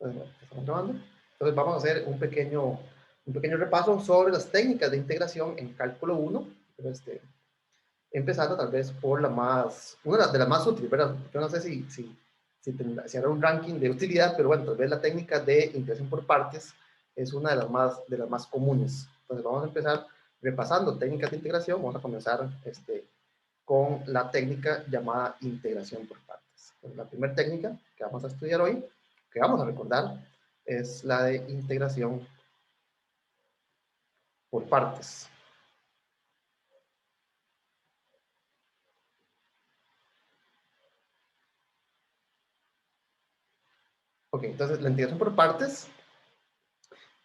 Estamos grabando. Entonces vamos a hacer un pequeño repaso sobre las técnicas de integración en cálculo 1. Empezando tal vez por una de las más útiles, ¿verdad? Yo no sé si hará un ranking de utilidad, pero bueno, tal vez la técnica de integración por partes es una de las más comunes. Entonces vamos a empezar repasando técnicas de integración. Vamos a comenzar con la técnica llamada integración por partes. Entonces, la primera técnica que vamos a estudiar hoy, que vamos a recordar, es la de integración por partes. Ok, entonces la integración por partes,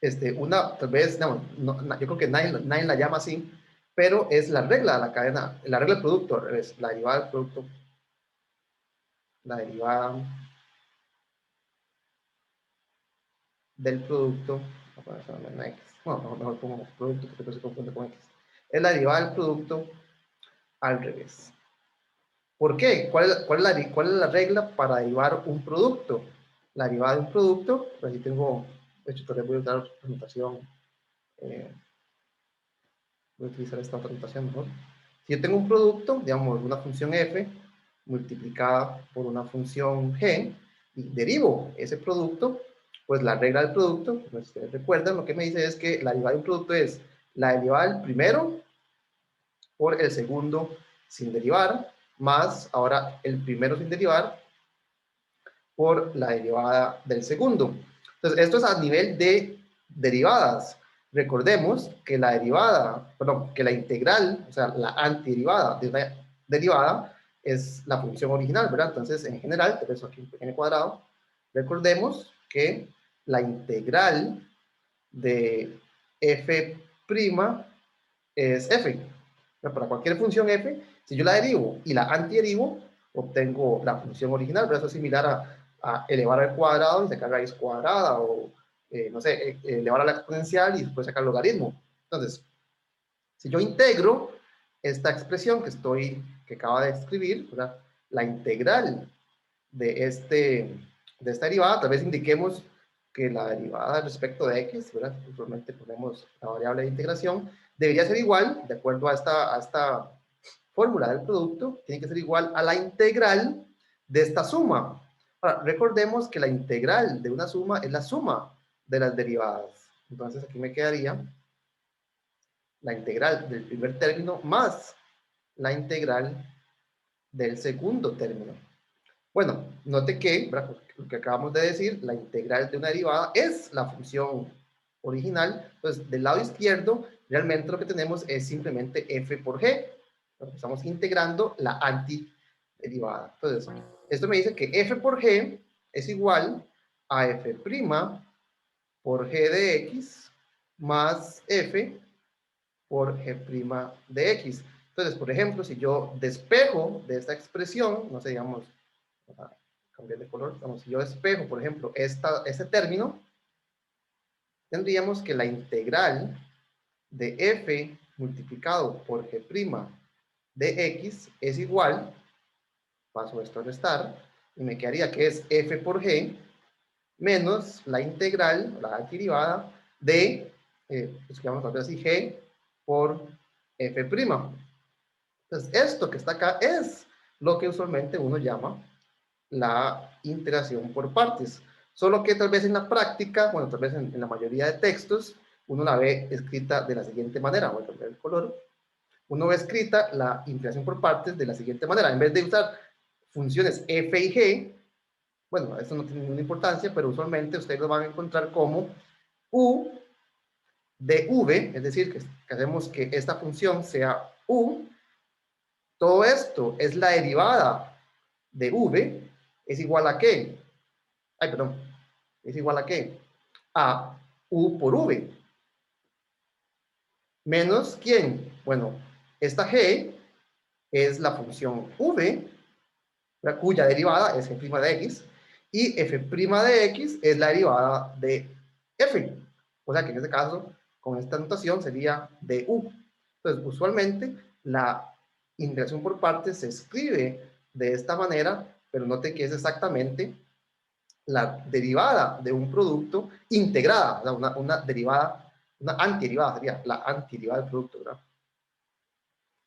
tal vez, yo creo que nadie la llama así, pero es la regla de la cadena, la regla del producto, es la derivada del producto, la derivada del producto, bueno, mejor pongo producto porque se confunde con X, es la derivada del producto al revés. ¿Por qué? ¿Cuál es la regla para derivar un producto? La derivada de un producto, pues aquí tengo, de hecho, todavía voy a usar la notación, eh, voy a utilizar esta otra notación mejor. Si yo tengo un producto, digamos, una función f multiplicada por una función g, y derivo ese producto, pues la regla del producto, pues ustedes recuerdan, lo que me dice es que la derivada de un producto es la derivada del primero por el segundo sin derivar, más ahora el primero sin derivar por la derivada del segundo. Entonces, esto es a nivel de derivadas. Recordemos que que la integral, o sea, la antiderivada de una derivada es la función original, ¿verdad? Entonces, en general, por eso aquí un pequeño cuadrado, recordemos que la integral de f' es f. Para cualquier función f, si yo la derivo y la antiderivo, obtengo la función original, pero eso es similar a elevar al cuadrado y sacar raíz cuadrada, o no sé, elevar a la exponencial y después sacar logaritmo. Entonces, si yo integro esta expresión que acaba de escribir, ¿verdad? La integral de esta derivada, tal vez indiquemos que la derivada respecto de x, ¿verdad? Usualmente ponemos la variable de integración, debería ser igual, de acuerdo a esta fórmula del producto, tiene que ser igual a la integral de esta suma. Ahora, recordemos que la integral de una suma es la suma de las derivadas. Entonces aquí me quedaría la integral del primer término más la integral del segundo término. Bueno, note que, ¿verdad? Lo que acabamos de decir, la integral de una derivada es la función original. Entonces, del lado izquierdo, realmente lo que tenemos es simplemente f por g. Estamos integrando la antiderivada. Entonces, esto me dice que f por g es igual a f' por g de x más f por g' de x. Entonces, por ejemplo, si yo despejo de esta expresión, no sé, digamos, a cambiar de color, vamos, si yo despejo, por ejemplo, este término, tendríamos que la integral de f multiplicado por g' de x es igual, paso esto a restar, y me quedaría que es f por g menos la integral, la derivada de, escribamos así, g por f'. Entonces, esto que está acá es lo que usualmente uno llama la integración por partes. Solo que tal vez en la práctica, bueno, tal vez en la mayoría de textos, uno la ve escrita de la siguiente manera. Voy a cambiar el color. Uno ve escrita la integración por partes de la siguiente manera. En vez de usar funciones f y g, bueno, esto no tiene ninguna importancia, pero usualmente ustedes lo van a encontrar como u de v, es decir, que hacemos que esta función sea u. Todo esto es la derivada de v, es igual a qué? Ay, perdón, es igual a qué? A u por v. Menos ¿quién? Bueno, esta g es la función v, cuya derivada es f' de x, y f' de x es la derivada de f. O sea que en este caso, con esta notación sería du. Entonces, usualmente, la integración por partes se escribe de esta manera, pero note que es exactamente la derivada de un producto integrada, una derivada, una antiderivada sería la antiderivada del producto, ¿verdad?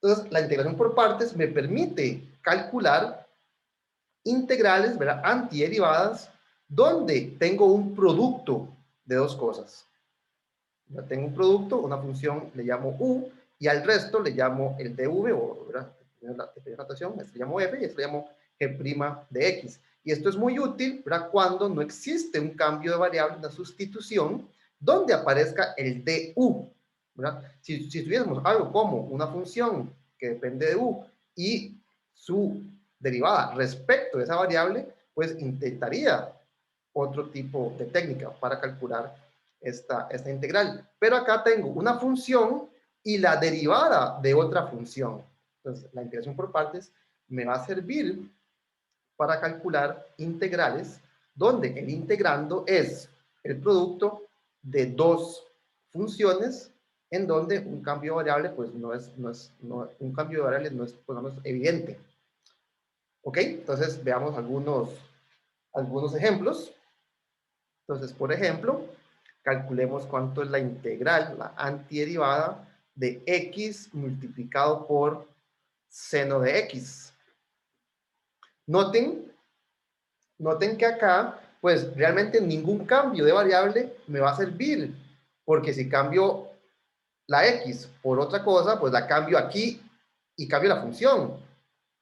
Entonces, la integración por partes me permite calcular integrales, ¿verdad? Antiderivadas, donde tengo un producto de dos cosas. Ya tengo un producto, una función le llamo u, y al resto le llamo el dv, o ¿verdad? La primera notación, este le llamo f, y este le llamo g' de x. Y esto es muy útil, ¿verdad? Cuando no existe un cambio de variable, una sustitución, donde aparezca el du, ¿verdad? Si tuviésemos algo como una función que depende de u y su derivada respecto de esa variable, pues intentaría otro tipo de técnica para calcular esta integral. Pero acá tengo una función y la derivada de otra función. Entonces, la integración por partes me va a servir para calcular integrales donde el integrando es el producto de dos funciones en donde un cambio de variable pues un cambio de variable no es, pues, no es evidente. ¿Ok? Entonces veamos algunos ejemplos. Entonces, por ejemplo, calculemos cuánto es la integral, la antiderivada de x multiplicado por seno de x. Noten que acá, pues realmente ningún cambio de variable me va a servir, porque si cambio la x por otra cosa, pues la cambio aquí y cambio la función.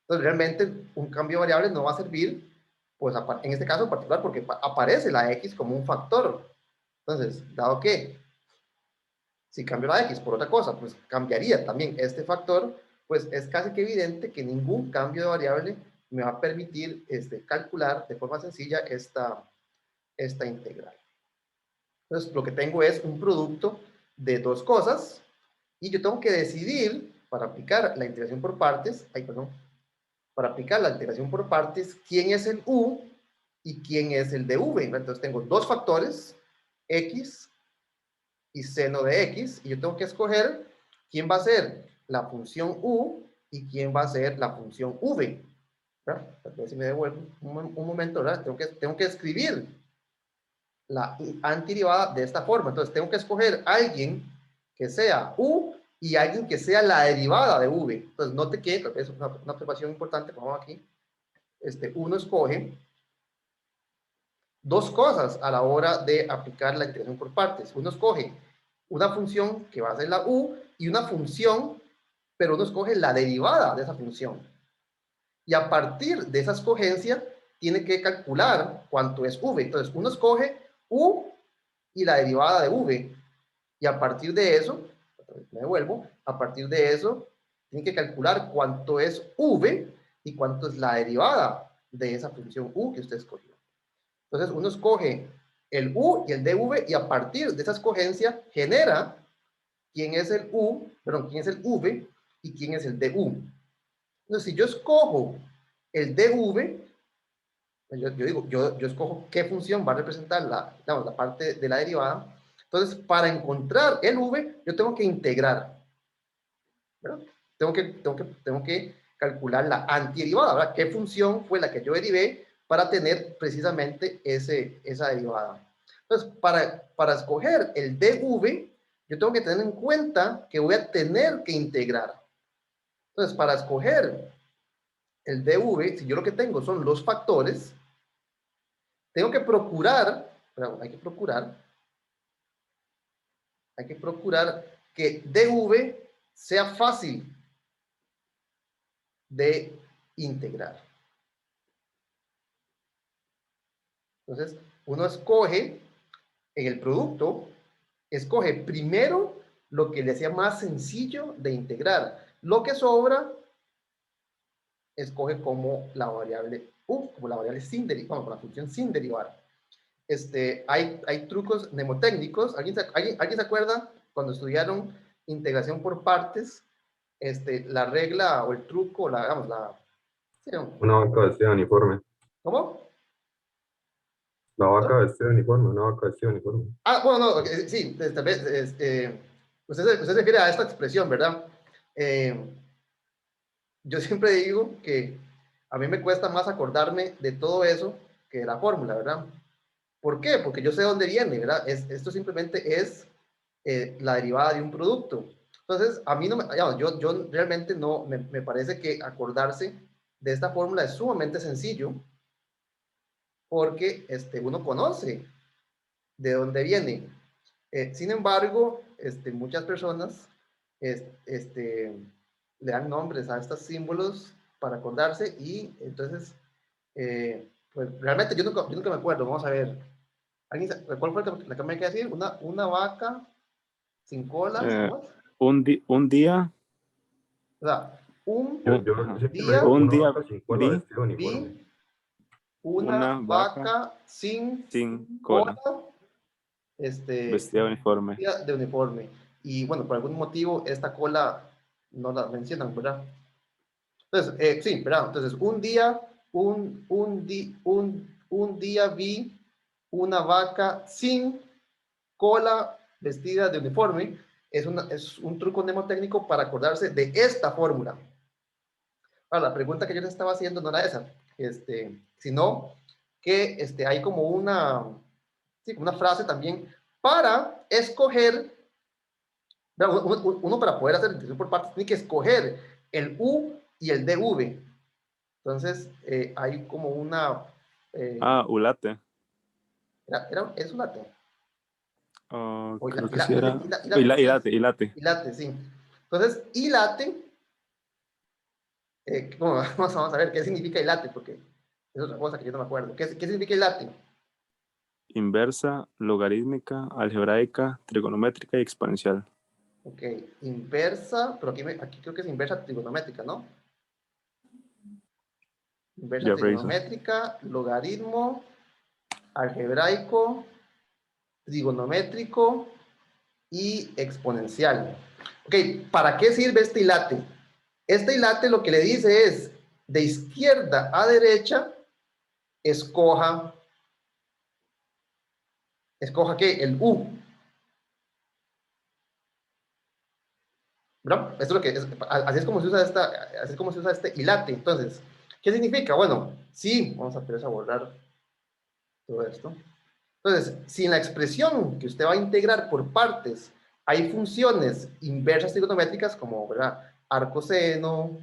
Entonces realmente un cambio de variable no va a servir, pues en este caso en particular, porque aparece la x como un factor. Entonces, dado que si cambio la x por otra cosa, pues cambiaría también este factor, pues es casi que evidente que ningún cambio de variable me va a permitir calcular de forma sencilla esta integral. Entonces, lo que tengo es un producto de dos cosas y yo tengo que decidir, para aplicar la integración por partes, para aplicar la integración por partes, quién es el u y quién es el dv. Entonces, tengo dos factores, x y seno de x, y yo tengo que escoger quién va a ser la función u y quién va a ser la función v. ¿Verdad? A ver si me devuelvo un momento, ¿verdad? Tengo que escribir la antiderivada de esta forma. Entonces, tengo que escoger a alguien que sea u y alguien que sea la derivada de v. Entonces, note que es una observación importante, como aquí, uno escoge dos cosas a la hora de aplicar la integración por partes. Uno escoge una función que va a ser la u y una función, pero uno escoge la derivada de esa función. Y a partir de esa escogencia, tiene que calcular cuánto es v. Entonces, uno escoge u y la derivada de v. Y a partir de eso, me devuelvo, a partir de eso, tiene que calcular cuánto es v y cuánto es la derivada de esa función u que usted escogió. Entonces, uno escoge el u y el dv y a partir de esa escogencia genera quién es el u, perdón, quién es el v y quién es el du. Entonces, si yo escojo el dv, yo escojo qué función va a representar la parte de la derivada. Entonces, para encontrar el v, yo tengo que integrar, ¿verdad? Tengo que calcular la antiderivada, ¿verdad? ¿Qué función fue la que yo derivé para tener precisamente esa derivada? Entonces, para escoger el dv, yo tengo que tener en cuenta que voy a tener que integrar. Entonces, para escoger el dv, si yo lo que tengo son los factores, tengo que procurar, perdón, hay que procurar que dv sea fácil de integrar. Entonces, uno escoge en el producto, escoge primero lo que le sea más sencillo de integrar. Lo que sobra, escoge como la variable u, como la variable sin derivar, como la función sin derivar. Hay trucos mnemotécnicos. ¿Alguien se acuerda cuando estudiaron integración por partes? La regla o el truco, digamos, ¿sí, no? Una vaca vestida de uniforme. ¿Cómo? La vaca ¿No? vestida de uniforme, una vaca vestida de uniforme. Ah, bueno, no, sí, tal vez, usted se refiere a esta expresión, ¿verdad? Eh, yo siempre digo que a mí me cuesta más acordarme de todo eso que de la fórmula, ¿verdad? ¿Por qué? Porque yo sé de dónde viene, ¿verdad? Esto simplemente es la derivada de un producto. Entonces, a mí no me, digamos, yo realmente no, me parece que acordarse de esta fórmula es sumamente sencillo porque uno conoce de dónde viene. Sin embargo, muchas personas le dan nombres a estos símbolos para acordarse y entonces, pues realmente yo nunca me acuerdo. Vamos a ver. ¿Cuál fue la que me hay que decir? Una vaca sin colas, Eh, ¿cómo es? un día, O sea, un ajá, Siempre lo digo, día un una día vaca sin cola vi vestida de uniforme. vi una una vaca vaca sin sin cola, cola, vestida de uniforme. de uniforme. Y bueno, por algún motivo esta cola no la mencionan, ¿verdad? Entonces, sí, ¿verdad? Entonces, un día vi una vaca sin cola vestida de uniforme. Es un truco mnemotécnico para acordarse de esta fórmula. Ahora, la pregunta que yo les estaba haciendo no era esa, sino que hay como sí, una frase también para escoger, uno para poder hacer la integración por partes tiene que escoger el U y el DV. Entonces, hay como una... eh, Ulate. es una T. O Creo que sí era. sí, Ilate. hilate, sí. Entonces, hilate, bueno, vamos a ver qué significa hilate, porque es otra cosa que yo no me acuerdo. ¿Qué significa hilate? Inversa, logarítmica, algebraica, trigonométrica y exponencial. Ok, inversa, pero aquí creo que es inversa trigonométrica, ¿no? Inversa Ya reviso. trigonométrica, logaritmo, algebraico, trigonométrico y exponencial. Ok, ¿para qué sirve este hilate? Este hilate lo que le dice es, de izquierda a derecha, escoja ¿qué? El U. ¿Verdad? Esto es lo que así es como se usa así es como se usa este hilate. Entonces, ¿qué significa? Bueno, sí, vamos a empezar a borrar todo esto. Entonces, si en la expresión que usted va a integrar por partes hay funciones inversas trigonométricas como, ¿verdad? Arcoseno,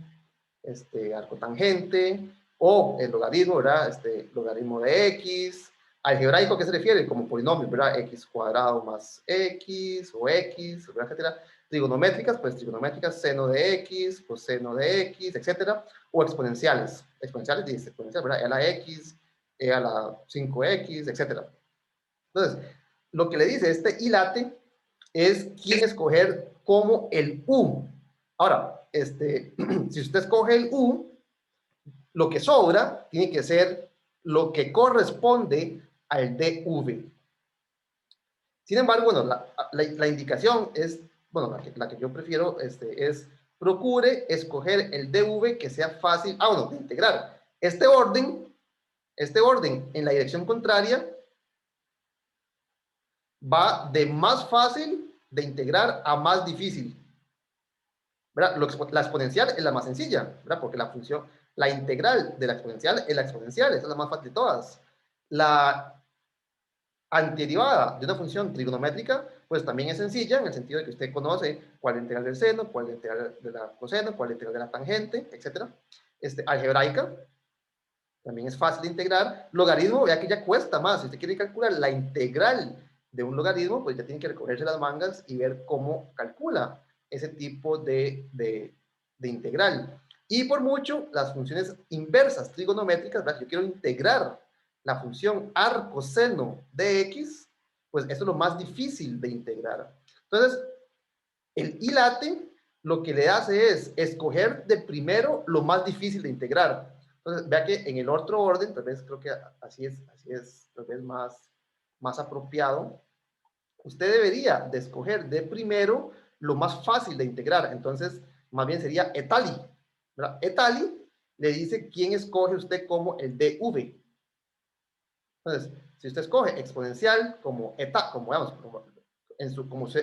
arcotangente, o el logaritmo, ¿verdad? Logaritmo de x. Algebraico, ¿a qué se refiere? Como polinomio, ¿verdad? X cuadrado más x, o x, ¿verdad? Etcétera. Trigonométricas, pues trigonométricas, seno de x, coseno de x, etcétera. O exponenciales. Exponenciales, dice exponencial, ¿verdad? E a la x, e a la 5x, etcétera. Entonces, lo que le dice este hilate es quién escoger como el U. Ahora, si usted escoge el U, lo que sobra tiene que ser lo que corresponde al DV. Sin embargo, bueno, la indicación es, bueno, la que yo prefiero es procure escoger el DV que sea fácil, bueno, de integrar. Este orden en la dirección contraria va de más fácil de integrar a más difícil. ¿Verdad? La exponencial es la más sencilla, ¿verdad? Porque la integral de la exponencial es la exponencial, esa es la más fácil de todas. La antiderivada de una función trigonométrica, pues también es sencilla en el sentido de que usted conoce cuál es la integral del seno, cuál es la integral de la coseno, cuál es la integral de la tangente, etc. Algebraica, también es fácil de integrar. Logaritmo, vea que ya cuesta más. Si usted quiere calcular la integral de un logaritmo, pues ya tiene que recogerse las mangas y ver cómo calcula ese tipo de integral. Y por mucho, las funciones inversas trigonométricas, ¿verdad? Yo quiero integrar la función arcoseno de x, pues eso es lo más difícil de integrar. Entonces, el hilate lo que le hace es escoger de primero lo más difícil de integrar. Entonces, vea que en el otro orden, tal vez creo que así es tal vez más apropiado, usted debería de escoger de primero lo más fácil de integrar. Entonces, más bien sería etali. ¿Verdad? Etali le dice quién escoge usted como el DV. Entonces, si usted escoge exponencial como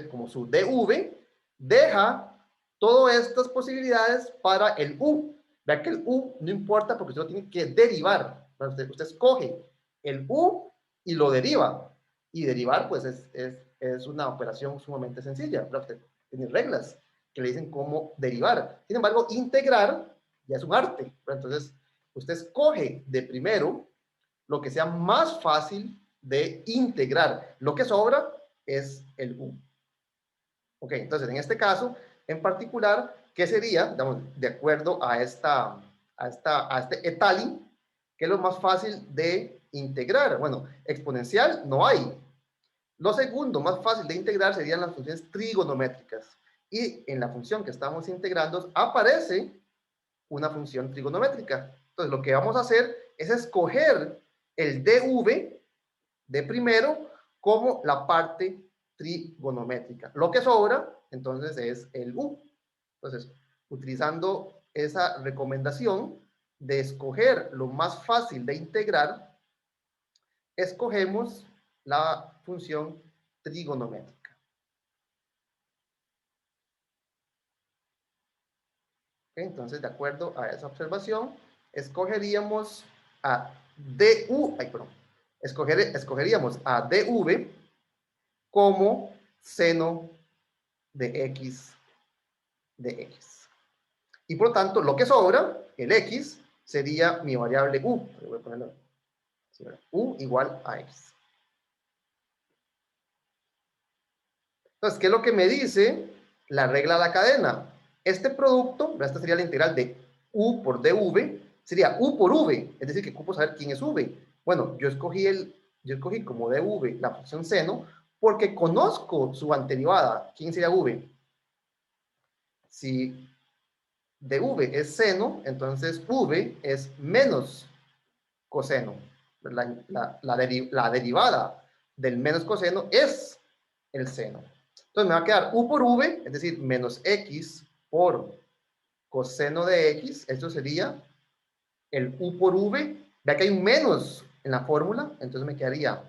como su DV, deja todas estas posibilidades para el U. Vea que el U no importa porque usted lo tiene que derivar. Usted escoge el U y lo deriva. Y derivar, pues, es una operación sumamente sencilla. Tiene reglas que le dicen cómo derivar. Sin embargo, integrar ya es un arte. Entonces, usted escoge de primero lo que sea más fácil de integrar. Lo que sobra es el U. Ok, entonces, en este caso, en particular, ¿qué sería, digamos, de acuerdo a este Etalin, qué es lo más fácil de integrar? Bueno, exponencial no hay. Lo segundo más fácil de integrar serían las funciones trigonométricas. Y en la función que estamos integrando aparece una función trigonométrica. Entonces, lo que vamos a hacer es escoger el dv de primero como la parte trigonométrica. Lo que sobra, entonces, es el u. Entonces, utilizando esa recomendación de escoger lo más fácil de integrar, escogemos la función trigonométrica. ¿Okay? Entonces, de acuerdo a esa observación, escogeríamos a escogeríamos a dv como seno de x de x. Y por lo tanto, lo que sobra, el x, sería mi variable u. Voy a ponerlo, u igual a x. Entonces, ¿qué es lo que me dice la regla de la cadena? Este producto, esta sería la integral de u por dv, sería u por v, es decir, que ocupo saber quién es v. Bueno, yo escogí como dv la función seno porque conozco su anterioridad. ¿Quién sería v? Si dv es seno, entonces v es menos coseno. La derivada del menos coseno es el seno. Entonces me va a quedar u por v, es decir, menos x por coseno de x. Esto sería el u por v. Vea que hay un menos en la fórmula, entonces me quedaría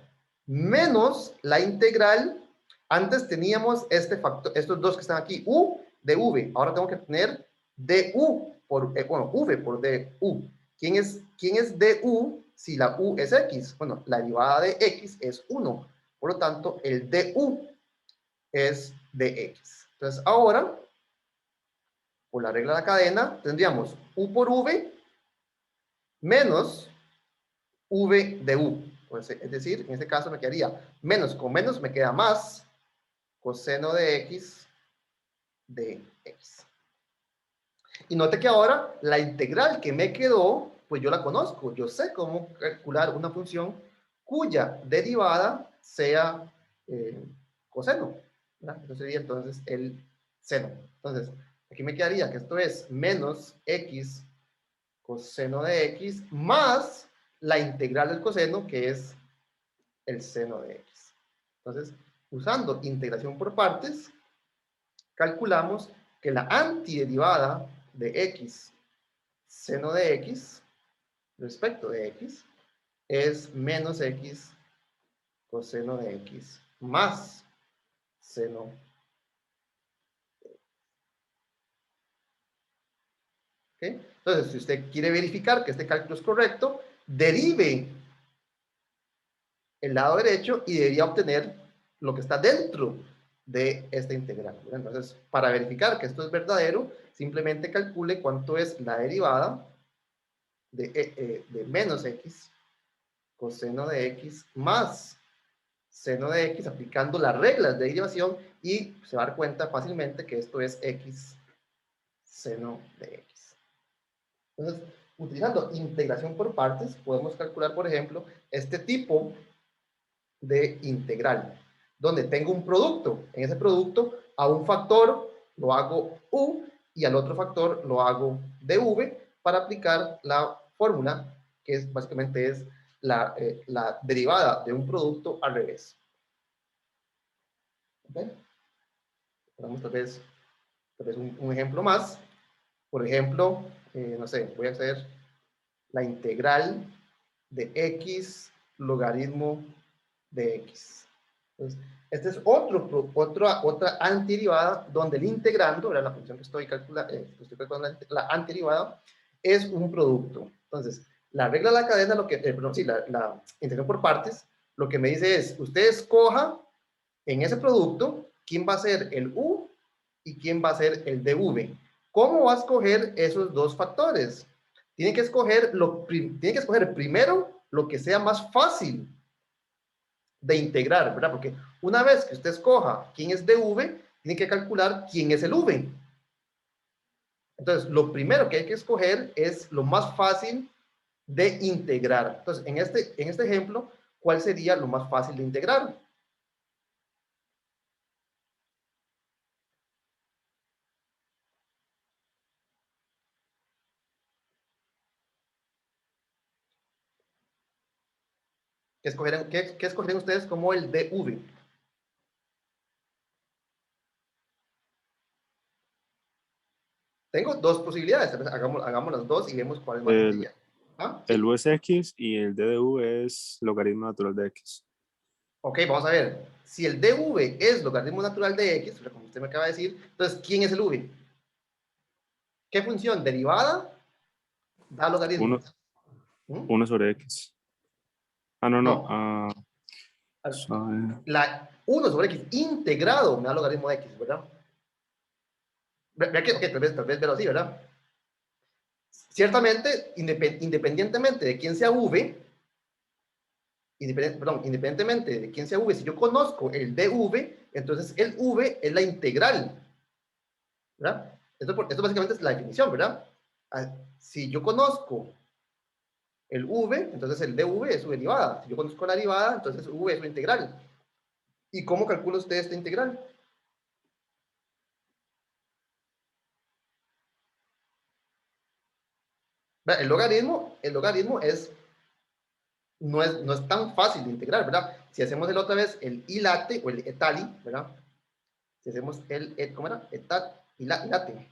menos la integral. Antes teníamos este factor, estos dos que están aquí, u de v. Ahora tengo que tener du por, bueno, v por du. ¿Quién es du si la u es x? Bueno, la derivada de x es 1. Por lo tanto, el du es de x. Entonces, ahora, por la regla de la cadena, tendríamos u por v menos v de u. Pues, es decir, en este caso me quedaría menos con menos, me queda más coseno de x. Y note que ahora la integral que me quedó, pues yo la conozco. Yo sé cómo calcular una función cuya derivada sea coseno. ¿Verdad? Eso sería entonces el seno. Entonces, aquí me quedaría que esto es menos x coseno de x más la integral del coseno, que es el seno de x. Entonces, usando integración por partes, calculamos que la antiderivada de x seno de x respecto de x es menos x coseno de x más seno. ¿Okay? Entonces, si usted quiere verificar que este cálculo es correcto, derive el lado derecho y debería obtener lo que está dentro de esta integral. Entonces, para verificar que esto es verdadero, simplemente calcule cuánto es la derivada de menos x coseno de x más seno de x aplicando las reglas de derivación y se va a dar cuenta fácilmente que esto es x seno de x. Entonces, utilizando integración por partes, podemos calcular, por ejemplo, este tipo de integral, donde tengo un producto. En ese producto, a un factor lo hago u y al otro factor lo hago dv para aplicar la fórmula que es básicamente es la derivada de un producto al revés. ¿Okay? Vamos tal vez un ejemplo más. Por ejemplo, no sé, voy a hacer la integral de x logaritmo de x. Entonces, esta es otra antiderivada donde el integrando, ¿verdad? La función que estoy calculando, la antiderivada, es un producto. Entonces, la regla de la cadena, perdón, sí, la integración por partes, lo que me dice es, usted escoja en ese producto quién va a ser el U y quién va a ser el DV. ¿Cómo va a escoger esos dos factores? Tiene que escoger, primero lo que sea más fácil de integrar, ¿verdad? Porque una vez que usted escoja quién es DV, tiene que calcular quién es el V. Entonces, lo primero que hay que escoger es lo más fácil de integrar. Entonces, en este ejemplo, ¿cuál sería lo más fácil de integrar? ¿Qué escogerían ustedes como el DV? Tengo dos posibilidades. Hagamos las dos y vemos cuál es más sencilla. ¿Ah? ¿Sí? El U es X y el DDV es logaritmo natural de X. Ok, vamos a ver. Si el DV es logaritmo natural de X, como usted me acaba de decir, entonces, ¿quién es el V? ¿Qué función derivada da logaritmo? 1 sobre X. Ah, no. No. La 1 sobre X integrado me da logaritmo de X, ¿verdad? Vea que, tal vez verlo así, ¿verdad? Ciertamente, independientemente de quién sea V, independientemente de quién sea V, si yo conozco el dV, entonces el V es la integral, ¿verdad? Esto básicamente es la definición, ¿verdad? Si yo conozco el V, entonces el dV es su derivada. Si yo conozco la derivada, entonces V es su integral. ¿Y cómo calcula usted esta integral? El logaritmo no es tan fácil de integrar, ¿verdad? Si hacemos otra vez el ilate o el etali, ¿verdad? Si hacemos ¿cómo era? Ilate.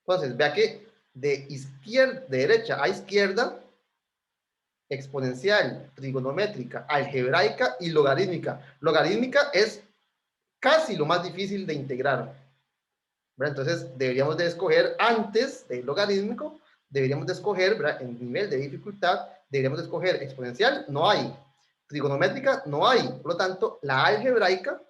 Entonces, vea que de derecha a izquierda, exponencial, trigonométrica, algebraica y logarítmica. Logarítmica es casi lo más difícil de integrar, ¿verdad? Entonces, deberíamos de escoger antes del logarítmico, deberíamos de escoger, ¿verdad? En nivel de dificultad, deberíamos de escoger exponencial, no hay. Trigonométrica, no hay. Por lo tanto, la algebraica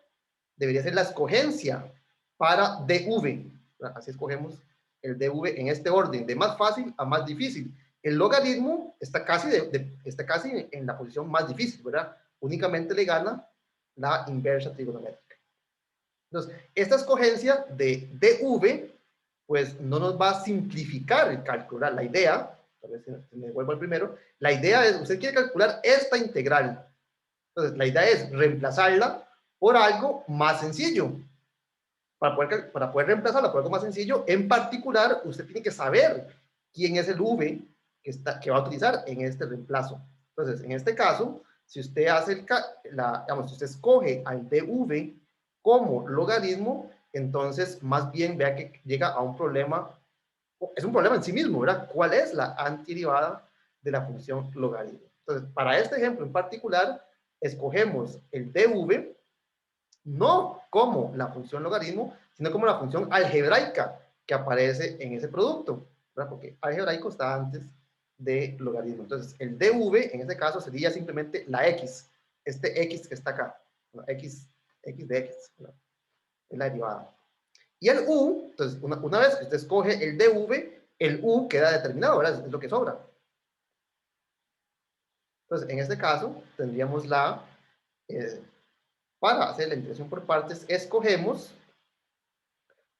debería ser la escogencia para DV. Así escogemos el DV en este orden, de más fácil a más difícil. El logaritmo está casi en la posición más difícil, ¿verdad? Únicamente le gana la inversa trigonométrica. Entonces, esta escogencia de DV, pues no nos va a simplificar el cálculo, ¿verdad? La idea, tal vez si me vuelvo al primero, la idea es, usted quiere calcular esta integral. Entonces, la idea es reemplazarla por algo más sencillo. Para poder reemplazarla por algo más sencillo, en particular, usted tiene que saber quién es el V que va a utilizar en este reemplazo. Entonces, en este caso, si usted hace si usted escoge al DV como logaritmo, entonces más bien vea que llega a un problema, es un problema en sí mismo, ¿verdad? ¿Cuál es la antiderivada de la función logaritmo? Entonces, para este ejemplo en particular, escogemos el DV no como la función logaritmo, sino como la función algebraica que aparece en ese producto, ¿verdad? Porque algebraico está antes de logaritmo. Entonces, el dv en este caso sería simplemente la x, este x que está acá, ¿no? X de x, ¿verdad? Es la derivada. Y el u, entonces, una vez que usted escoge el dv, el u queda determinado, ¿verdad? Es lo que sobra. Entonces, en este caso, tendríamos para hacer la integración por partes, escogemos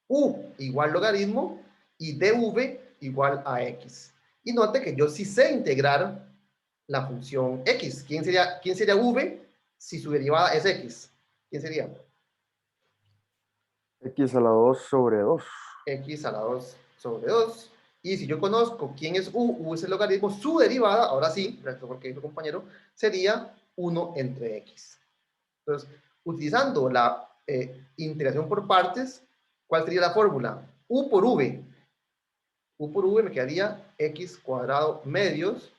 u igual logaritmo y dv igual a x. Y note que yo sí sé integrar la función x. ¿Quién sería v si su derivada es x? ¿Quién sería? X a la 2 sobre 2. X a la 2 sobre 2. Y si yo conozco quién es u es el logaritmo, su derivada, ahora sí, porque dijo compañero, sería 1 entre x. Entonces, utilizando la integración por partes, ¿cuál sería la fórmula? U por v. U por v me quedaría x cuadrado medios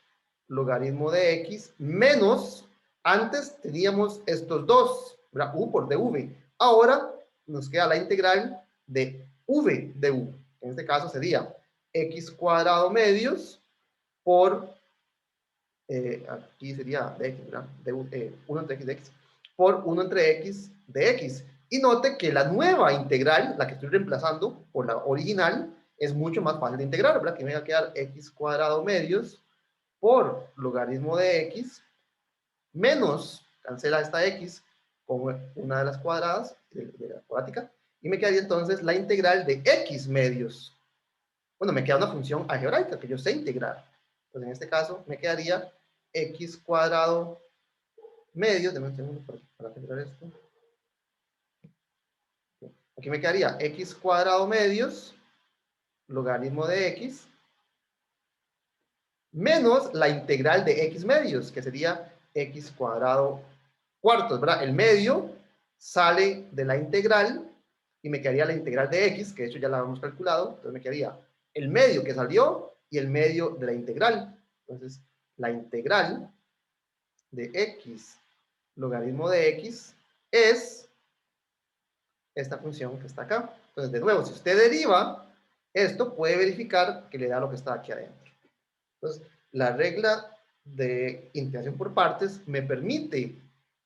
logaritmo de x menos, antes teníamos estos dos, ¿verdad? U por dv. Ahora nos queda la integral de v de u. En este caso sería x cuadrado medios por aquí sería dx, ¿verdad? 1 entre x de x, por 1 entre x de x. Y note que la nueva integral, la que estoy reemplazando por la original, es mucho más fácil de integrar, ¿verdad? Que me va a quedar x cuadrado medios por logaritmo de x menos, cancela esta x con una de las cuadradas de la cuadrática, y me quedaría entonces la integral de x medios. Bueno, me queda una función algebraica que yo sé integrar. Entonces, en este caso, me quedaría x cuadrado medios, denme un segundo para integrar esto. Aquí me quedaría x cuadrado medios, logaritmo de x, menos la integral de x medios, que sería x cuadrado cuartos, ¿verdad? El medio sale de la integral y me quedaría la integral de x, que de hecho ya la hemos calculado, entonces me quedaría el medio que salió y el medio de la integral. Entonces, la integral de x logaritmo de x es esta función que está acá. Entonces, de nuevo, si usted deriva esto, puede verificar que le da lo que está aquí adentro. Entonces, la regla de integración por partes me permite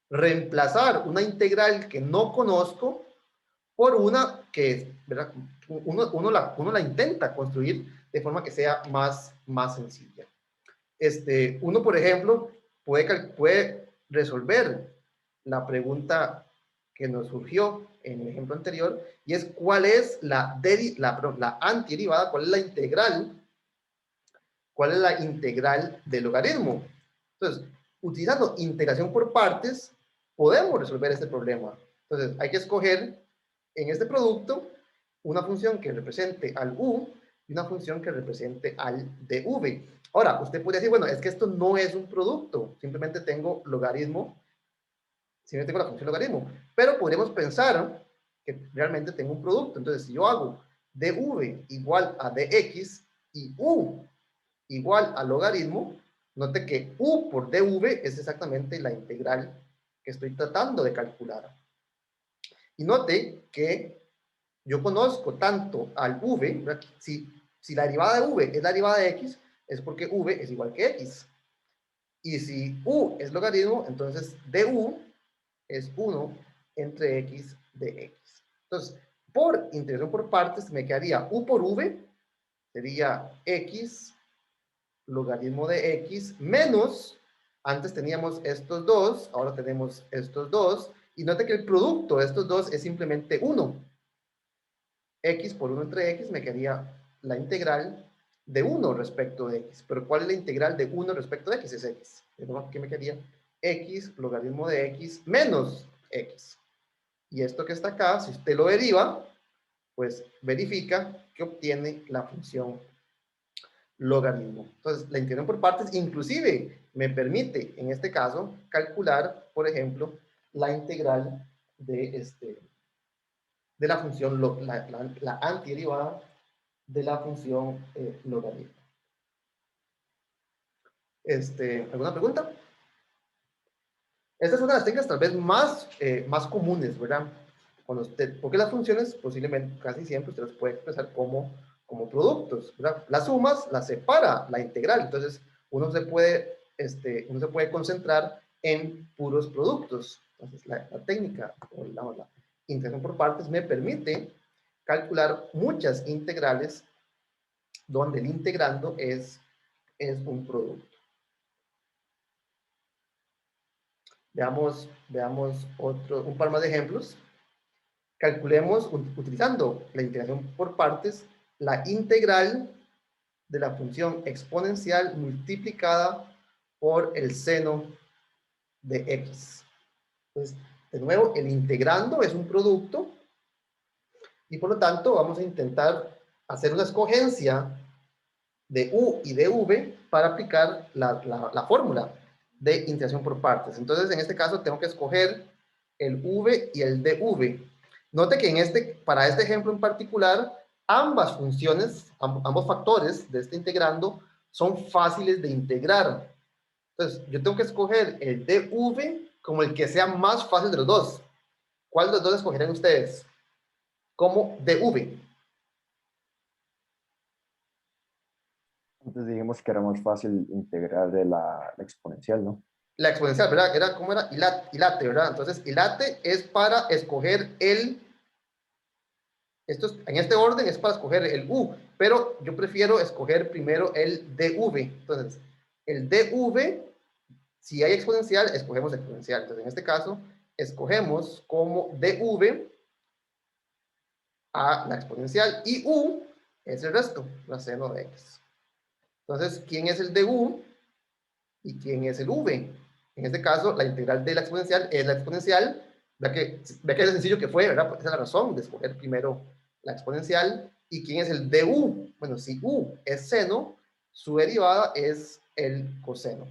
reemplazar una integral que no conozco por una que, ¿verdad? Uno la intenta construir de forma que sea más sencilla. Uno, por ejemplo, puede resolver la pregunta que nos surgió en el ejemplo anterior, y es cuál es la antiderivada, cuál es la integral del logaritmo. Entonces, utilizando integración por partes, podemos resolver este problema. Entonces, hay que escoger en este producto una función que represente al u y una función que represente al dv. Ahora, usted puede decir, bueno, es que esto no es un producto, simplemente tengo logaritmo, simplemente tengo la función logaritmo, pero podríamos pensar que realmente tengo un producto. Entonces, si yo hago dv igual a dx y u igual al logaritmo, note que u por dv es exactamente la integral que estoy tratando de calcular. Y note que yo conozco tanto al v, si la derivada de v es la derivada de x, es porque v es igual que x. Y si u es logaritmo, entonces du es 1 entre x de x. Entonces, por integración por partes, me quedaría u por v, sería x logaritmo de x menos, antes teníamos estos dos, ahora tenemos estos dos, y note que el producto de estos dos es simplemente 1. X por 1 entre x me quedaría la integral de 1 respecto de x. Pero ¿cuál es la integral de 1 respecto de x? Es x. ¿Qué me quedaría? X logaritmo de x menos x. Y esto que está acá, si usted lo deriva, pues verifica que obtiene la función logaritmo. Entonces, la integración por partes inclusive me permite, en este caso, calcular, por ejemplo, la integral de la función, la antiderivada de la función logaritmo. ¿Alguna pregunta? Esta es una de las técnicas tal vez más comunes, ¿verdad? Porque las funciones posiblemente casi siempre usted las puede expresar como productos, ¿verdad? Las sumas las separa la integral, entonces uno se puede concentrar en puros productos. Entonces la técnica o la integración por partes me permite calcular muchas integrales donde el integrando es un producto. Veamos un par más de ejemplos. Calculemos, utilizando la integración por partes, la integral de la función exponencial multiplicada por el seno de x. Entonces, de nuevo, el integrando es un producto y por lo tanto vamos a intentar hacer una escogencia de u y de v para aplicar la fórmula de integración por partes. Entonces, en este caso, tengo que escoger el v y el dv. Note que para este ejemplo en particular, ambas funciones, ambos factores de este integrando son fáciles de integrar. Entonces, yo tengo que escoger el dv como el que sea más fácil de los dos. ¿Cuál de los dos escogerán ustedes? Como dv. Antes dijimos que era más fácil integrar de la exponencial, ¿no? La exponencial, ¿verdad? ¿Cómo era? Hilate, ¿verdad? Entonces, hilate es para escoger en este orden es para escoger el u, pero yo prefiero escoger primero el dv. Entonces, el dv, si hay exponencial, escogemos exponencial. Entonces, en este caso, escogemos como dv a la exponencial y u es el resto, la seno de x. Entonces, ¿quién es el du y quién es el v? En este caso, la integral de la exponencial es la exponencial. Ve que es sencillo que fue, ¿verdad? Esa es la razón de escoger primero la exponencial. ¿Y quién es el du? Bueno, si u es seno, su derivada es el coseno.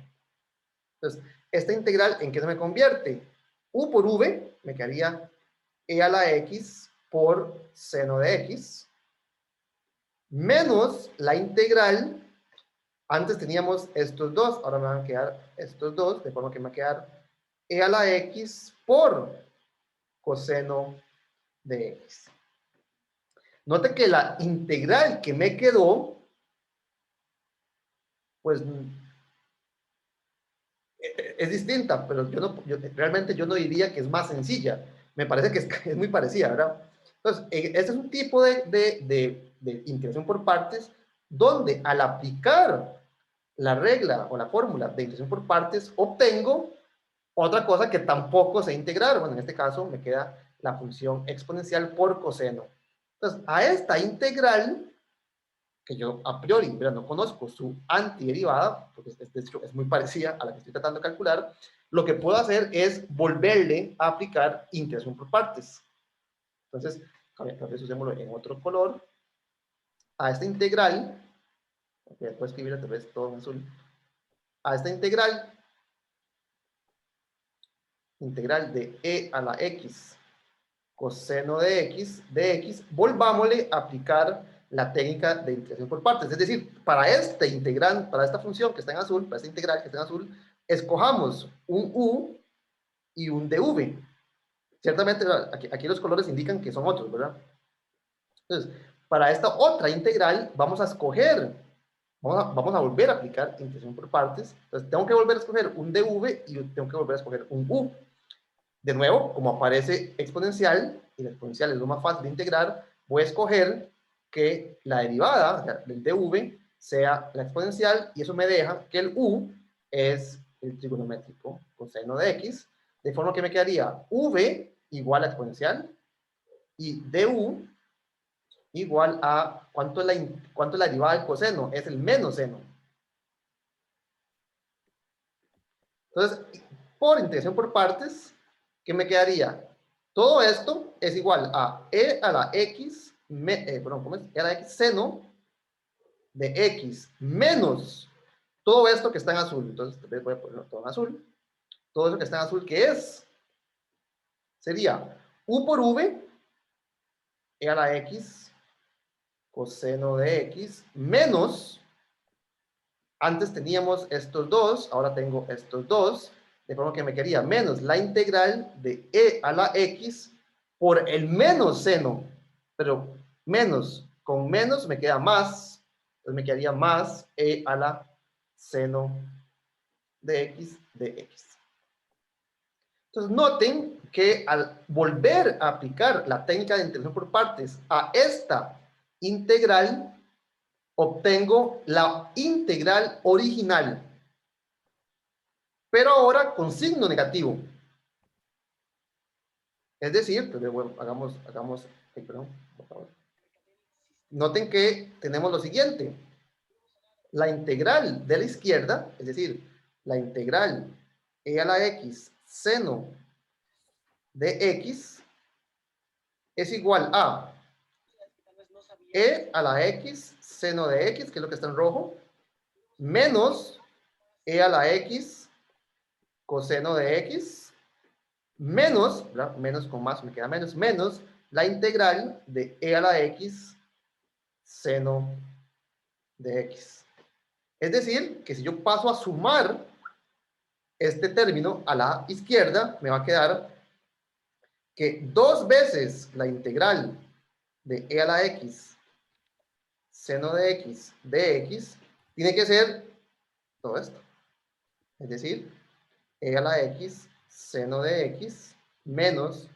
Entonces, esta integral, ¿en qué se me convierte? U por v me quedaría e a la x por seno de x, menos la integral. Antes teníamos estos dos, ahora me van a quedar estos dos, de forma que me va a quedar e a la x por coseno de x. Note que la integral que me quedó, pues es distinta, pero realmente yo no diría que es más sencilla. Me parece que es muy parecida, ¿verdad? Entonces, este es un tipo de integración por partes donde al aplicar la regla o la fórmula de integración por partes obtengo otra cosa que tampoco sé integrar. Bueno, en este caso me queda la función exponencial por coseno. Entonces, a esta integral, que yo a priori, ¿verdad?, no conozco su antiderivada, porque de hecho es muy parecida a la que estoy tratando de calcular, lo que puedo hacer es volverle a aplicar integración por partes. Entonces, tal vez usémoslo en otro color. A esta integral, puedo escribir tal vez todo en azul, a esta integral de e a la x coseno de x, volvámosle a aplicar la técnica de integración por partes. Es decir, para este integrante, para esta función que está en azul, para esta integral que está en azul, escojamos un u y un dv. Ciertamente, aquí los colores indican que son otros, ¿verdad? Entonces, para esta otra integral, vamos a escoger, vamos a volver a aplicar integración por partes. Entonces, tengo que volver a escoger un dv y tengo que volver a escoger un u. De nuevo, como aparece exponencial, y la exponencial es lo más fácil de integrar, voy a escoger que la derivada, o sea, del dv, sea la exponencial, y eso me deja que el u es el trigonométrico coseno de x, de forma que me quedaría v igual a exponencial, y du igual a, ¿cuánto es la derivada del coseno? Es el menos seno. Entonces, por integración por partes, ¿qué me quedaría? Todo esto es igual a e a la x, ¿cómo es? E a la x seno de x menos todo esto que está en azul. Entonces, voy a ponerlo todo en azul. Todo eso que está en azul, ¿qué es? Sería u por v, e a la x, coseno de x, menos, antes teníamos estos dos, ahora tengo estos dos, de forma que me quedaría menos la integral de e a la x por el menos seno, pero menos, con menos me queda más, entonces me quedaría más e a la seno de x de x. Entonces noten que al volver a aplicar la técnica de integración por partes a esta integral, obtengo la integral original, pero ahora con signo negativo. Es decir, pues, bueno, perdón, por favor. Noten que tenemos lo siguiente. La integral de la izquierda, es decir, la integral e a la x seno de x, es igual a e a la x seno de x, que es lo que está en rojo, menos e a la x coseno de x, menos, ¿verdad?, menos con más me queda menos, menos la integral de e a la x seno de x. Es decir, que si yo paso a sumar este término a la izquierda, me va a quedar que 2 veces la integral de e a la x seno de x tiene que ser todo esto. Es decir, e a la x seno de x menos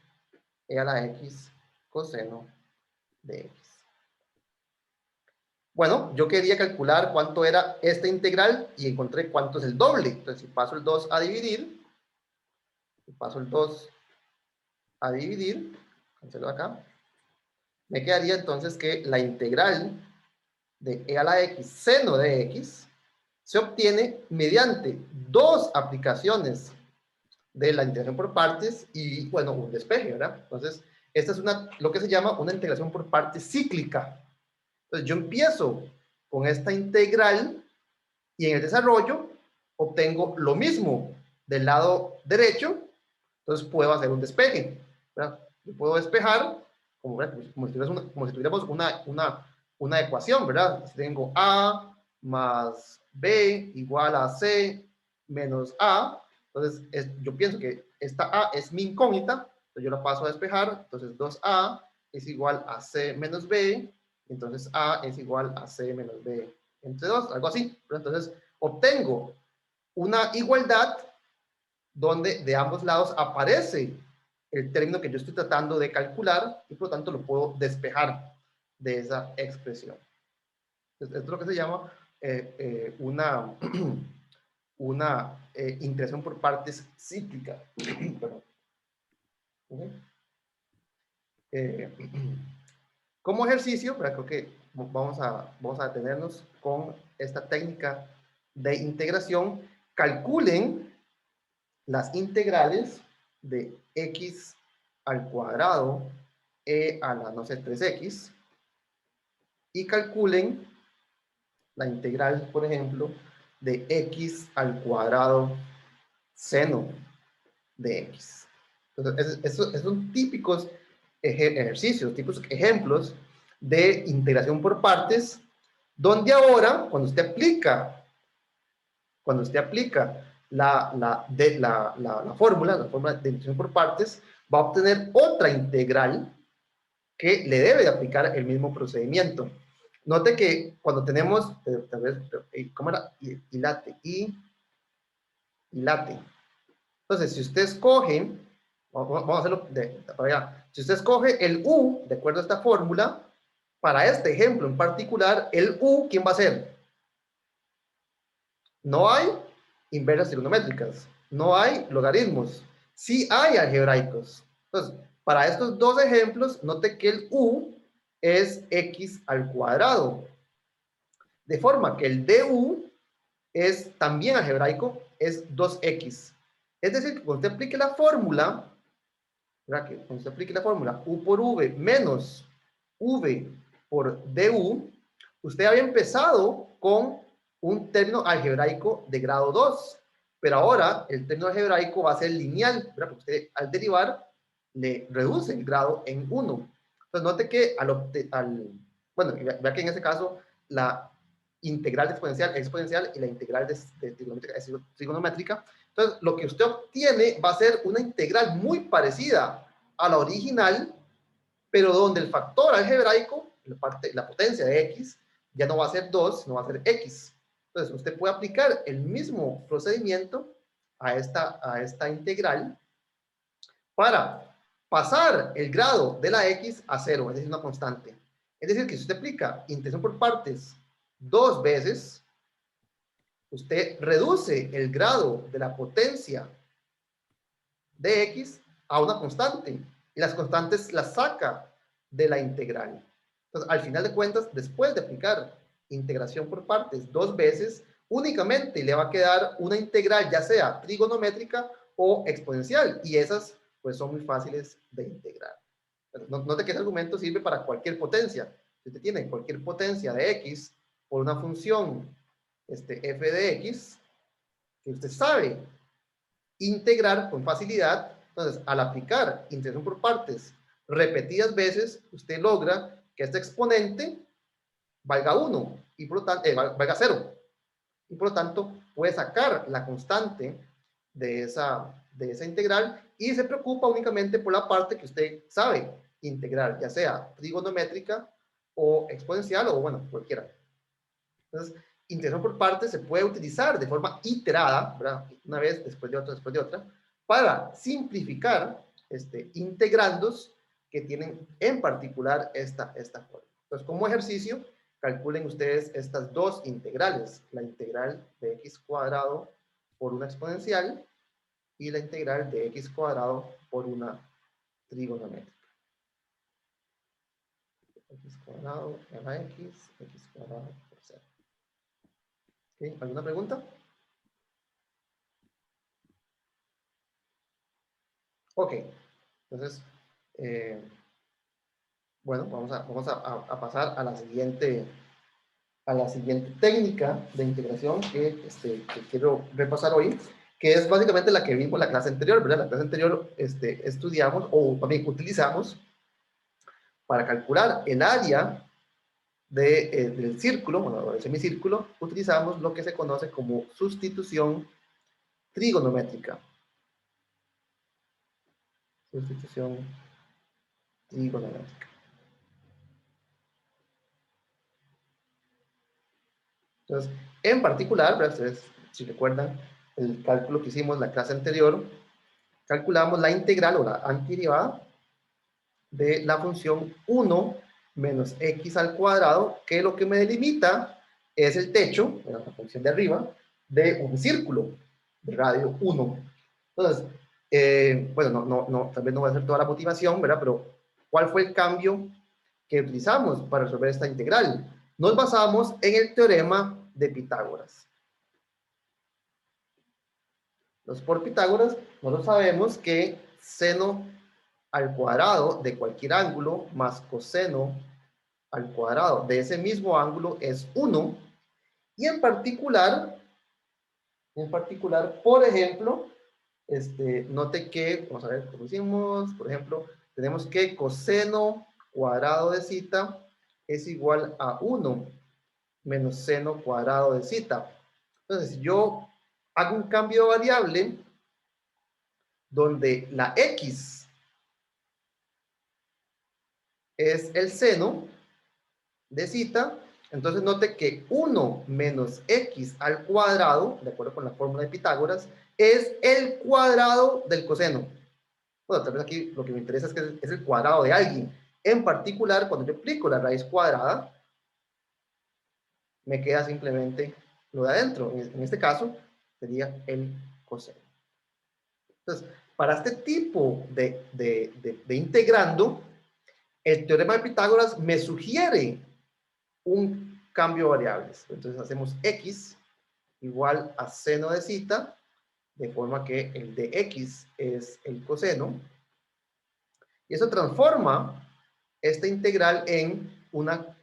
e a la x coseno de x. Bueno, yo quería calcular cuánto era esta integral y encontré cuánto es el doble. Entonces, si paso el 2 a dividir, cancelo acá, me quedaría entonces que la integral de e a la x seno de x se obtiene mediante dos aplicaciones de la integración por partes y, bueno, un despeje, ¿verdad? Entonces, esta es lo que se llama una integración por partes cíclica. Entonces, yo empiezo con esta integral y en el desarrollo obtengo lo mismo del lado derecho, entonces puedo hacer un despeje, ¿verdad? Yo puedo despejar como si tuviéramos una ecuación, ¿verdad? Tengo A más B igual a C menos A. Entonces, yo pienso que esta A es mi incógnita, entonces yo la paso a despejar. Entonces, 2A es igual a C menos B, entonces A es igual a C menos B entre 2, algo así. Entonces, obtengo una igualdad donde de ambos lados aparece el término que yo estoy tratando de calcular y por lo tanto lo puedo despejar de esa expresión. Esto es lo que se llama una integración por partes cíclica. Como ejercicio, pero creo que vamos a detenernos con esta técnica de integración. Calculen las integrales de x al cuadrado e a la, no sé, 3x, y calculen la integral, por ejemplo, de x al cuadrado seno de x. Entonces, esos son típicos ejercicios, típicos ejemplos de integración por partes, donde ahora, cuando usted aplica la fórmula de integración por partes, va a obtener otra integral que le debe de aplicar el mismo procedimiento. Note que cuando tenemos, tal vez, ¿cómo era? Ilate. Entonces, si usted escoge, vamos a hacerlo para allá. Si usted escoge el u, de acuerdo a esta fórmula, para este ejemplo en particular, el u, ¿quién va a ser? No hay inversas trigonométricas, no hay logaritmos, sí hay algebraicos. Entonces, para estos dos ejemplos, note que el u es x al cuadrado. De forma que el du es también algebraico, es 2x. Es decir, que cuando usted aplique la fórmula, ¿verdad? Que cuando usted aplique la fórmula u por v menos v por du, usted había empezado con un término algebraico de grado 2, pero ahora el término algebraico va a ser lineal, ¿verdad? Porque usted al derivar le reduce el grado en 1. Entonces note que bueno, vea que en este caso la integral de exponencial es exponencial y la integral de trigonométrica es trigonométrica. Entonces lo que usted obtiene va a ser una integral muy parecida a la original, pero donde el factor algebraico, la potencia de x, ya no va a ser 2, sino va a ser x. Entonces, usted puede aplicar el mismo procedimiento a esta integral para pasar el grado de la x a 0, es decir, una constante. Es decir, que si usted aplica integración por partes dos veces, usted reduce el grado de la potencia de x a una constante. Y las constantes las saca de la integral. Entonces, al final de cuentas, después de aplicar integración por partes dos veces, únicamente le va a quedar una integral, ya sea trigonométrica o exponencial. Y esas, pues, son muy fáciles de integrar. Note que ese argumento sirve para cualquier potencia. Si usted tiene cualquier potencia de x por una función f de x, que usted sabe integrar con facilidad, entonces al aplicar integración por partes repetidas veces, usted logra que este exponente valga 1 y por lo tanto valga 0, y por lo tanto puede sacar la constante de esa integral y se preocupa únicamente por la parte que usted sabe integrar, ya sea trigonométrica o exponencial o bueno, cualquiera. Entonces, integración por partes se puede utilizar de forma iterada, ¿verdad? Una vez, después de otra, para simplificar integrandos que tienen en particular esta forma. Entonces, como ejercicio, calculen ustedes estas dos integrales, la integral de x cuadrado por una exponencial y la integral de x cuadrado por una trigonométrica. X cuadrado a la x cuadrado por 0. ¿Okay? ¿Alguna pregunta? Ok, entonces, bueno, vamos a pasar a la siguiente técnica de integración que quiero repasar hoy, que es básicamente la que vimos en la clase anterior, ¿verdad? La clase anterior estudiamos, o también utilizamos, para calcular el área del círculo, bueno, del semicírculo, utilizamos lo que se conoce como sustitución trigonométrica. Sustitución trigonométrica. Entonces, en particular, ustedes, si recuerdan el cálculo que hicimos en la clase anterior, calculamos la integral o la antiderivada de la función 1 menos x al cuadrado, que lo que me delimita es el techo, la función de arriba, de un círculo de radio 1. Entonces, bueno, tal vez no va a ser toda la motivación, ¿verdad? Pero, ¿cuál fue el cambio que utilizamos para resolver esta integral? Nos basamos en el teorema de Pitágoras. Entonces, por Pitágoras, nosotros sabemos que seno al cuadrado de cualquier ángulo más coseno al cuadrado de ese mismo ángulo es 1. Y en particular, por ejemplo, note que, vamos a ver cómo hicimos, por ejemplo, tenemos que coseno cuadrado de zeta es igual a 1 menos seno cuadrado de zeta. Entonces, si yo hago un cambio de variable donde la x es el seno de zeta, entonces note que 1 menos x al cuadrado, de acuerdo con la fórmula de Pitágoras, es el cuadrado del coseno. Bueno, tal vez aquí lo que me interesa es que es el cuadrado de alguien. En particular, cuando yo aplico la raíz cuadrada, me queda simplemente lo de adentro. En este caso, sería el coseno. Entonces, para este tipo de integrando, el teorema de Pitágoras me sugiere un cambio de variables. Entonces hacemos x igual a seno de zeta, de forma que el de x es el coseno, y eso transforma esta integral en una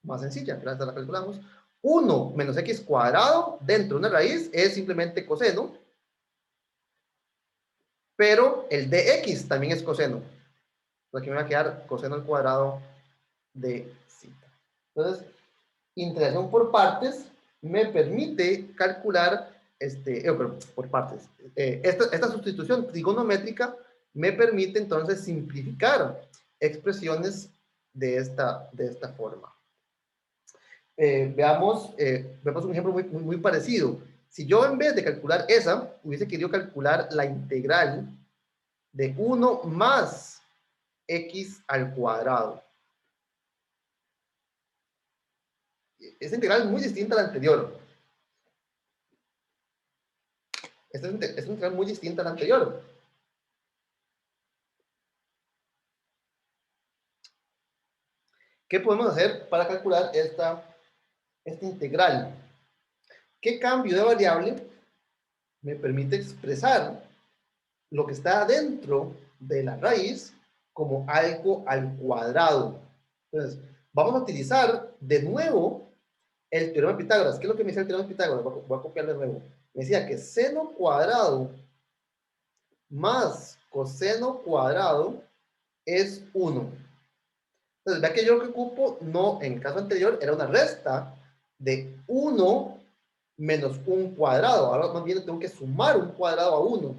más sencilla. Esta la calculamos. 1 menos x cuadrado dentro de una raíz es simplemente coseno, pero el de x también es coseno. Aquí me va a quedar coseno al cuadrado de zeta. Entonces, integración por partes me permite calcular, por partes, esta sustitución trigonométrica me permite entonces simplificar expresiones de esta forma. Veamos un ejemplo muy parecido. Si yo en vez de calcular esa, hubiese querido calcular la integral de 1 más x al cuadrado. Esta integral es muy distinta a la anterior. Esta es una integral muy distinta a la anterior. ¿Qué podemos hacer para calcular esta integral? ¿Qué cambio de variable me permite expresar lo que está dentro de la raíz como algo al cuadrado? Entonces, vamos a utilizar de nuevo el teorema de Pitágoras. ¿Qué es lo que me dice el teorema de Pitágoras? Voy a copiar de nuevo. Me decía que seno cuadrado más coseno cuadrado es 1. Entonces, vea que yo lo que ocupo, no, en el caso anterior, era una resta de 1 menos un cuadrado. Ahora más bien tengo que sumar un cuadrado a 1.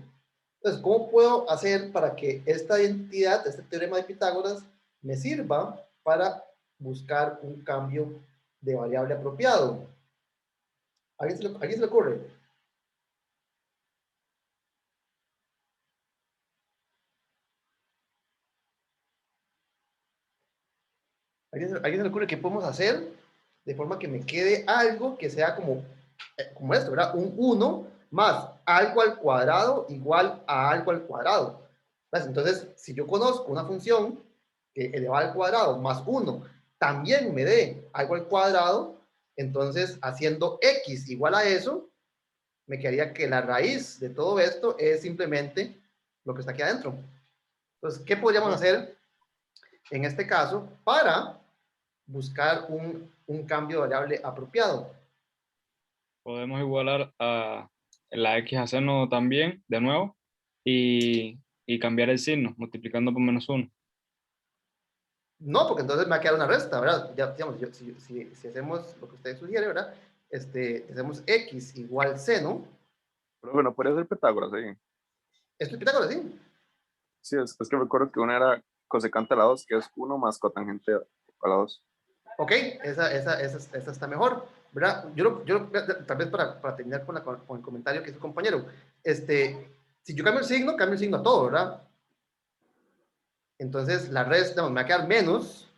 Entonces, ¿cómo puedo hacer para que esta identidad, este teorema de Pitágoras, me sirva para buscar un cambio de variable apropiado? ¿Alguien se le ocurre? ¿Alguien se le ocurre qué podemos hacer de forma que me quede algo que sea como esto, ¿verdad? Un 1 más algo al cuadrado igual a algo al cuadrado. Entonces, si yo conozco una función que elevada al cuadrado más 1 también me dé algo al cuadrado, entonces haciendo x igual a eso, me quedaría que la raíz de todo esto es simplemente lo que está aquí adentro. Entonces, ¿qué podríamos hacer en este caso para buscar un cambio de variable apropiado? Podemos igualar a la x a seno también, de nuevo, y cambiar el signo, multiplicando por -1. No, porque entonces me va a quedar una resta, ¿verdad? Ya, digamos, si hacemos lo que usted sugiere, ¿verdad? Hacemos x igual seno. Pero no podría ser Pitágoras, sí. Esto es Pitágoras, ¿sí? Sí, es que recuerdo que una era cosecante a la 2, que es 1 más cotangente a la 2. Ok, esa está mejor, ¿verdad? Tal vez para terminar con el comentario que hizo el compañero, si yo cambio el signo a todo, ¿verdad? Entonces la resta, me va a quedar menos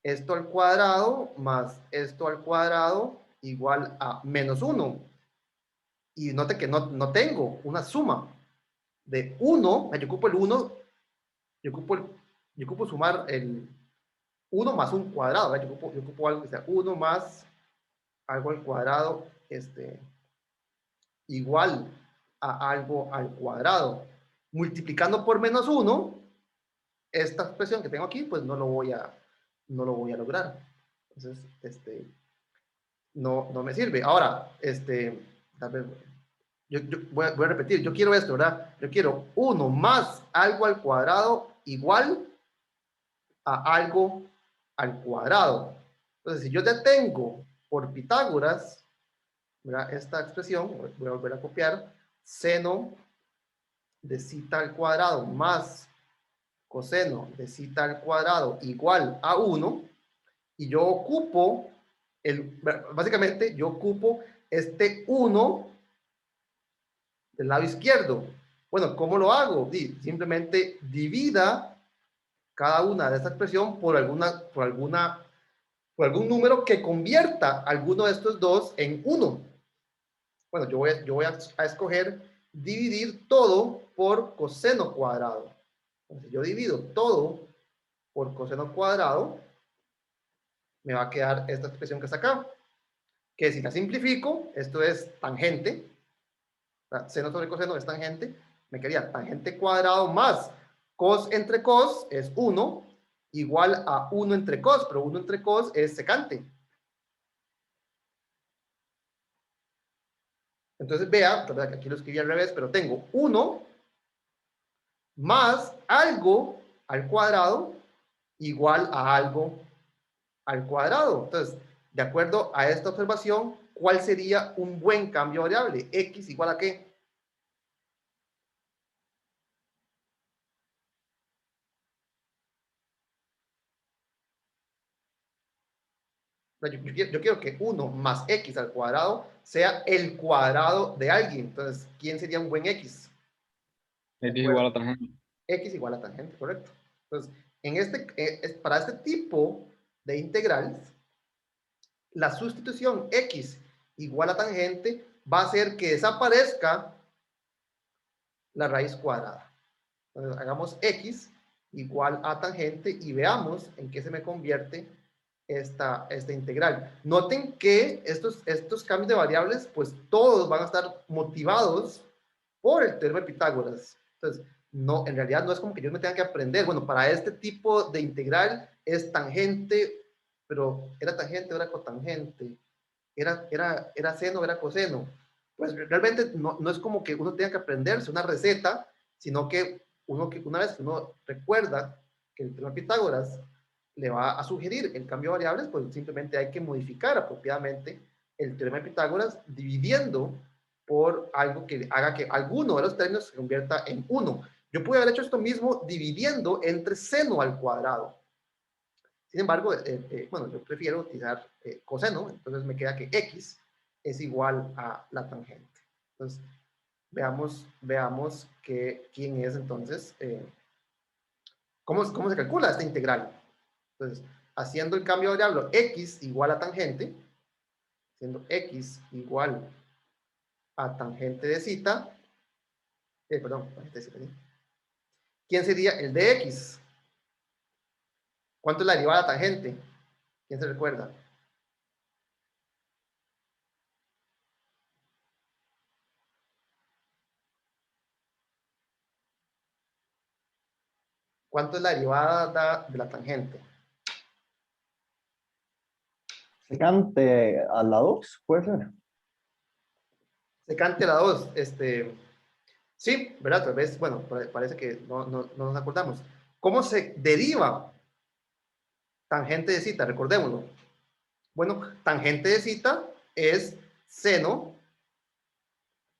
esto al cuadrado más esto al cuadrado igual a -1. Y note que no tengo una suma de 1, yo ocupo el 1, yo ocupo sumar el 1 más un cuadrado, ¿verdad? Yo ocupo algo que sea 1 más algo al cuadrado igual a algo al cuadrado. Multiplicando por -1, esta expresión que tengo aquí, pues no lo voy a lograr. Entonces, no me sirve. Ahora, a ver, yo voy a repetir, yo quiero esto, ¿verdad? Yo quiero 1 más algo al cuadrado igual a algo al cuadrado. Entonces, si yo ya tengo por Pitágoras, ¿verdad? Esta expresión, voy a volver a copiar, seno de zeta al cuadrado más coseno de zeta al cuadrado igual a 1, y yo ocupo, básicamente yo ocupo este 1 del lado izquierdo. Bueno, ¿cómo lo hago? Simplemente divida cada una de esta expresión por algún número que convierta alguno de estos dos en 1. Bueno, yo voy a escoger dividir todo por coseno cuadrado. Entonces, yo divido todo por coseno cuadrado, me va a quedar esta expresión que está acá, que si la simplifico, esto es tangente, seno sobre coseno es tangente, me quedaría tangente cuadrado más cos entre cos es 1, igual a 1 entre cos, pero 1 entre cos es secante. Entonces vea, que aquí lo escribí al revés, pero tengo 1 más algo al cuadrado igual a algo al cuadrado. Entonces, de acuerdo a esta observación, ¿cuál sería un buen cambio de variable? ¿X igual a qué? Yo quiero que 1 más X al cuadrado sea el cuadrado de alguien. Entonces, ¿quién sería un buen X? X igual a tangente. X igual a tangente, correcto. Entonces, para este tipo de integrales, la sustitución X igual a tangente va a hacer que desaparezca la raíz cuadrada. Entonces, hagamos X igual a tangente y veamos en qué se me convierte esta integral. Noten que estos cambios de variables, pues todos van a estar motivados por el teorema de Pitágoras. Entonces, no, en realidad no es como que yo me tenga que aprender, bueno, para este tipo de integral es tangente, pero era tangente, era cotangente, era seno, era coseno. Pues realmente no es como que uno tenga que aprenderse una receta, sino que una vez que uno recuerda que el teorema de Pitágoras le va a sugerir el cambio de variables, pues simplemente hay que modificar apropiadamente el teorema de Pitágoras dividiendo por algo que haga que alguno de los términos se convierta en 1. Yo pude haber hecho esto mismo dividiendo entre seno al cuadrado. Sin embargo, bueno, yo prefiero utilizar coseno, entonces me queda que x es igual a la tangente. Entonces, veamos quién es entonces, cómo se calcula esta integral. Entonces, haciendo el cambio de variable x igual a tangente, siendo x igual a tangente de zeta, perdón, tangente de zeta, ¿sí? ¿Quién sería el de x? ¿Cuánto es la derivada de tangente? ¿Quién se recuerda? ¿Cuánto es la derivada de la tangente? Secante a la 2, puede ser. Secante a la 2, sí, ¿verdad? Tal vez, bueno, parece que no nos acordamos. ¿Cómo se deriva tangente de zeta? Recordémoslo. Bueno, tangente de zeta es seno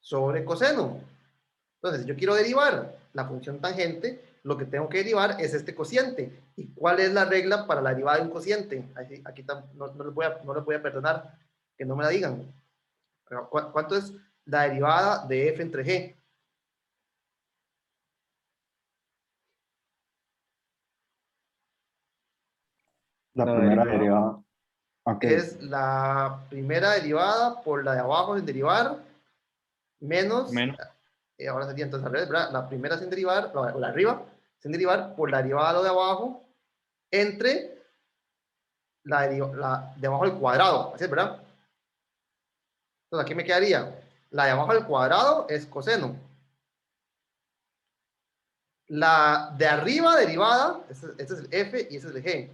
sobre coseno. Entonces, si yo quiero derivar la función tangente, lo que tengo que derivar es este cociente. ¿Y cuál es la regla para la derivada de un cociente? Aquí no les voy a perdonar que no me la digan. ¿Cuánto es la derivada de f entre g? La La primera derivada. derivada. Ok. Es la primera derivada por la de abajo sin derivar, menos, Menos. ahora sería entonces al revés, ¿verdad? La primera sin derivar, la de arriba, sin derivar por la derivada de lo de abajo, entre la de abajo al cuadrado, así es, ¿verdad? Entonces aquí me quedaría, la de abajo al cuadrado es coseno. La de arriba derivada, este es el f y este es el g.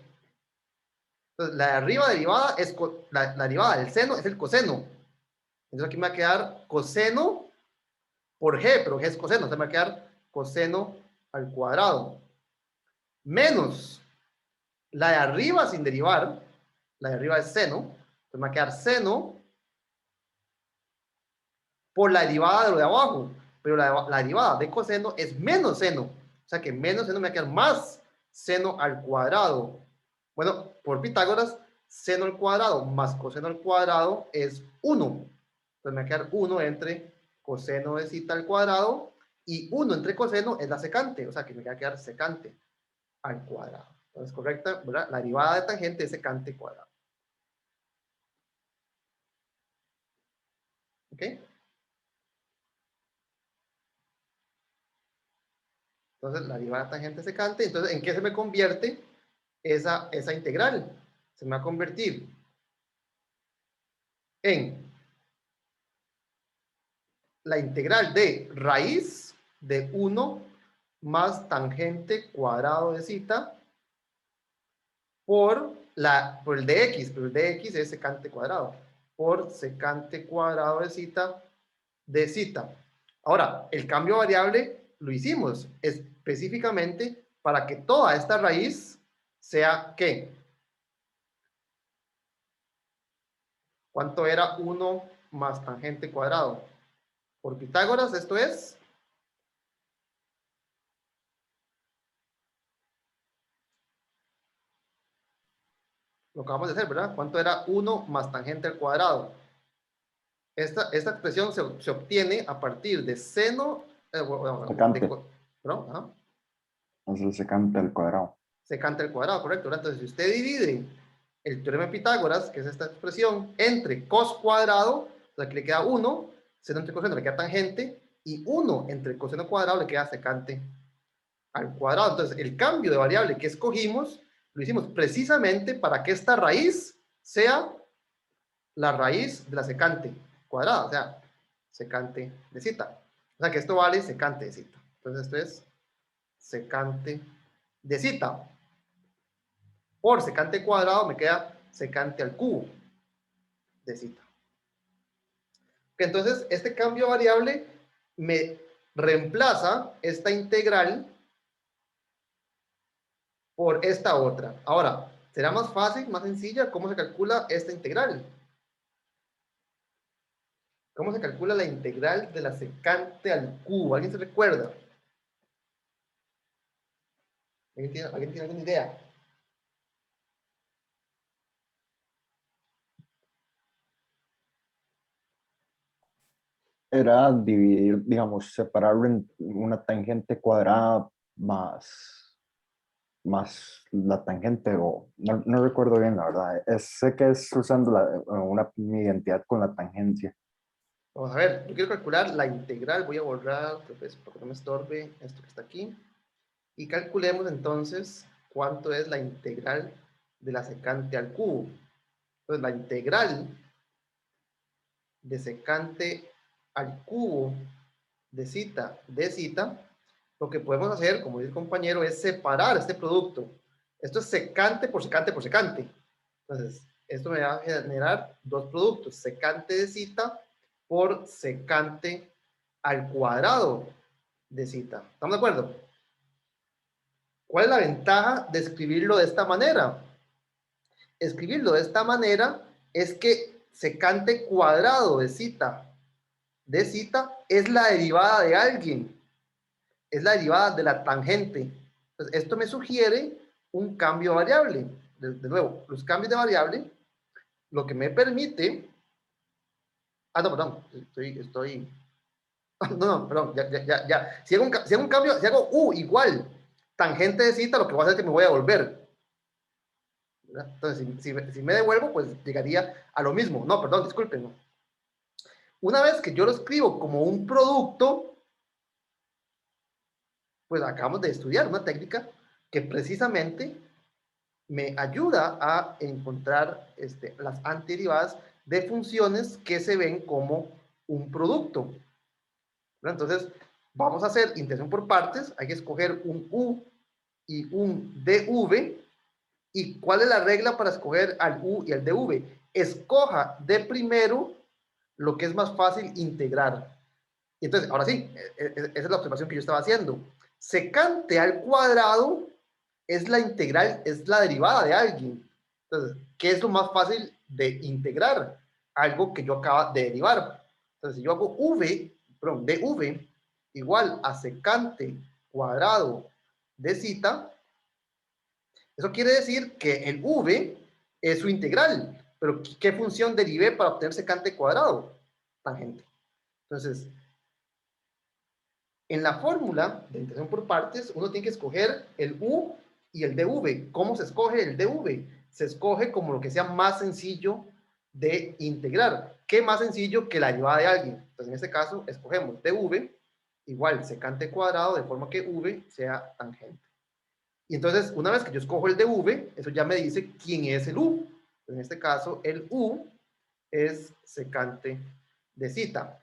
Entonces la de arriba derivada es, la derivada del seno es el coseno. Entonces aquí me va a quedar coseno por g, pero g es coseno, entonces me va a quedar coseno al cuadrado. Menos la de arriba sin derivar, la de arriba es seno, entonces me va a quedar seno por la derivada de lo de abajo, pero la derivada de coseno es menos seno, o sea que menos seno me va a quedar más seno al cuadrado. Bueno, por Pitágoras, seno al cuadrado más coseno al cuadrado es 1. Entonces me va a quedar 1 entre coseno de zeta al cuadrado y 1 entre coseno es la secante, o sea que me va a quedar secante al cuadrado. Entonces, correcta, ¿verdad? La derivada de tangente es secante cuadrado. ¿Ok? Entonces, la derivada de tangente secante. Entonces, ¿en qué se me convierte esa integral? Se me va a convertir en la integral de raíz de 1 más tangente cuadrado de zeta por el de x, pero el de x es secante cuadrado, por secante cuadrado de zeta de zeta. Ahora, el cambio variable lo hicimos específicamente para que toda esta raíz sea ¿qué? ¿Cuánto era 1 más tangente cuadrado? Por Pitágoras, esto es lo que acabamos de hacer, ¿verdad? ¿Cuánto era 1 más tangente al cuadrado? Esta expresión se obtiene a partir de seno, Secante. ¿no? Ajá. Es el secante al cuadrado. Secante al cuadrado, correcto, ¿verdad? Entonces, si usted divide el teorema de Pitágoras, que es esta expresión, entre cos cuadrado, entonces aquí le queda 1, seno entre coseno le queda tangente, y 1 entre coseno cuadrado le queda secante al cuadrado. Entonces, el cambio de variable que escogimos, lo hicimos precisamente para que esta raíz sea la raíz de la secante cuadrada, o sea, secante de zeta. O sea, que esto vale secante de zeta. Entonces, esto es secante de zeta. Por secante cuadrado me queda secante al cubo de zeta. Entonces, este cambio de variable me reemplaza esta integral por esta otra. Ahora, ¿será más fácil, más sencilla? ¿Cómo se calcula esta integral? ¿Cómo se calcula la integral de la secante al cubo? ¿Alguien se recuerda? ¿Alguien tiene alguna idea? Era dividir, digamos, separarlo en una tangente cuadrada más la tangente, o no recuerdo bien, la verdad. Sé que es usando mi identidad con la tangencia. Vamos a ver, yo quiero calcular la integral. Voy a borrar, pues, para que no me estorbe esto que está aquí. Y calculemos entonces cuánto es la integral de la secante al cubo. Entonces, la integral de secante al cubo de zeta, lo que podemos hacer, como dice el compañero, es separar este producto. Esto es secante por secante por secante. Entonces, esto me va a generar dos productos, secante de zeta por secante al cuadrado de zeta. ¿Estamos de acuerdo? ¿Cuál es la ventaja de escribirlo de esta manera? Escribirlo de esta manera es que secante cuadrado de zeta es la derivada de alguien, es la derivada de la tangente. Entonces, esto me sugiere un cambio variable. De nuevo, los cambios de variable, lo que me permite... Ah, no, perdón, estoy... No, perdón, ya. Si hago un cambio, si hago U igual, tangente de zeta, lo que va a hacer es que me voy a volver. ¿Verdad? Entonces, si me devuelvo, pues llegaría a lo mismo. No, perdón, disculpen. ¿No? Una vez que yo lo escribo como un producto, pues acabamos de estudiar una técnica que precisamente me ayuda a encontrar las antiderivadas de funciones que se ven como un producto. Entonces, vamos a hacer integración por partes. Hay que escoger un U y un dv. ¿Y cuál es la regla para escoger al U y al dv? Escoja de primero lo que es más fácil integrar. Y entonces, ahora sí, esa es la observación que yo estaba haciendo. Secante al cuadrado es la integral, es la derivada de alguien. Entonces, ¿qué es lo más fácil de integrar? Algo que yo acabo de derivar. Entonces, si yo hago dv igual a secante cuadrado de zeta, eso quiere decir que el v es su integral. Pero, ¿qué función derivé para obtener secante cuadrado? Tangente. Entonces, en la fórmula de integración por partes, uno tiene que escoger el u y el dv. ¿Cómo se escoge el dv? Se escoge como lo que sea más sencillo de integrar. ¿Qué más sencillo que la derivada de alguien? Entonces, en este caso, escogemos dv igual secante cuadrado, de forma que v sea tangente. Y entonces, una vez que yo escojo el dv, eso ya me dice quién es el u. En este caso, el u es secante de zeta.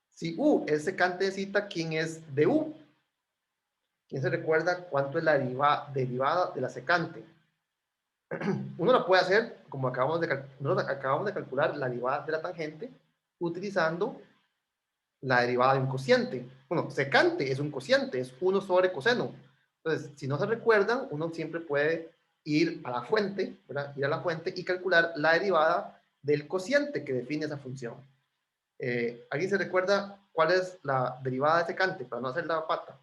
Si U es secante de zeta, ¿quién es de U? ¿Quién se recuerda cuánto es la derivada de la secante? Uno la puede hacer, como acabamos de calcular la derivada de la tangente, utilizando la derivada de un cociente. Bueno, secante es un cociente, es 1 sobre coseno. Entonces, si no se recuerdan, uno siempre puede ir a la fuente, ¿verdad? Ir a la fuente y calcular la derivada del cociente que define esa función. ¿Alguien se recuerda cuál es la derivada de secante para no hacer la pata?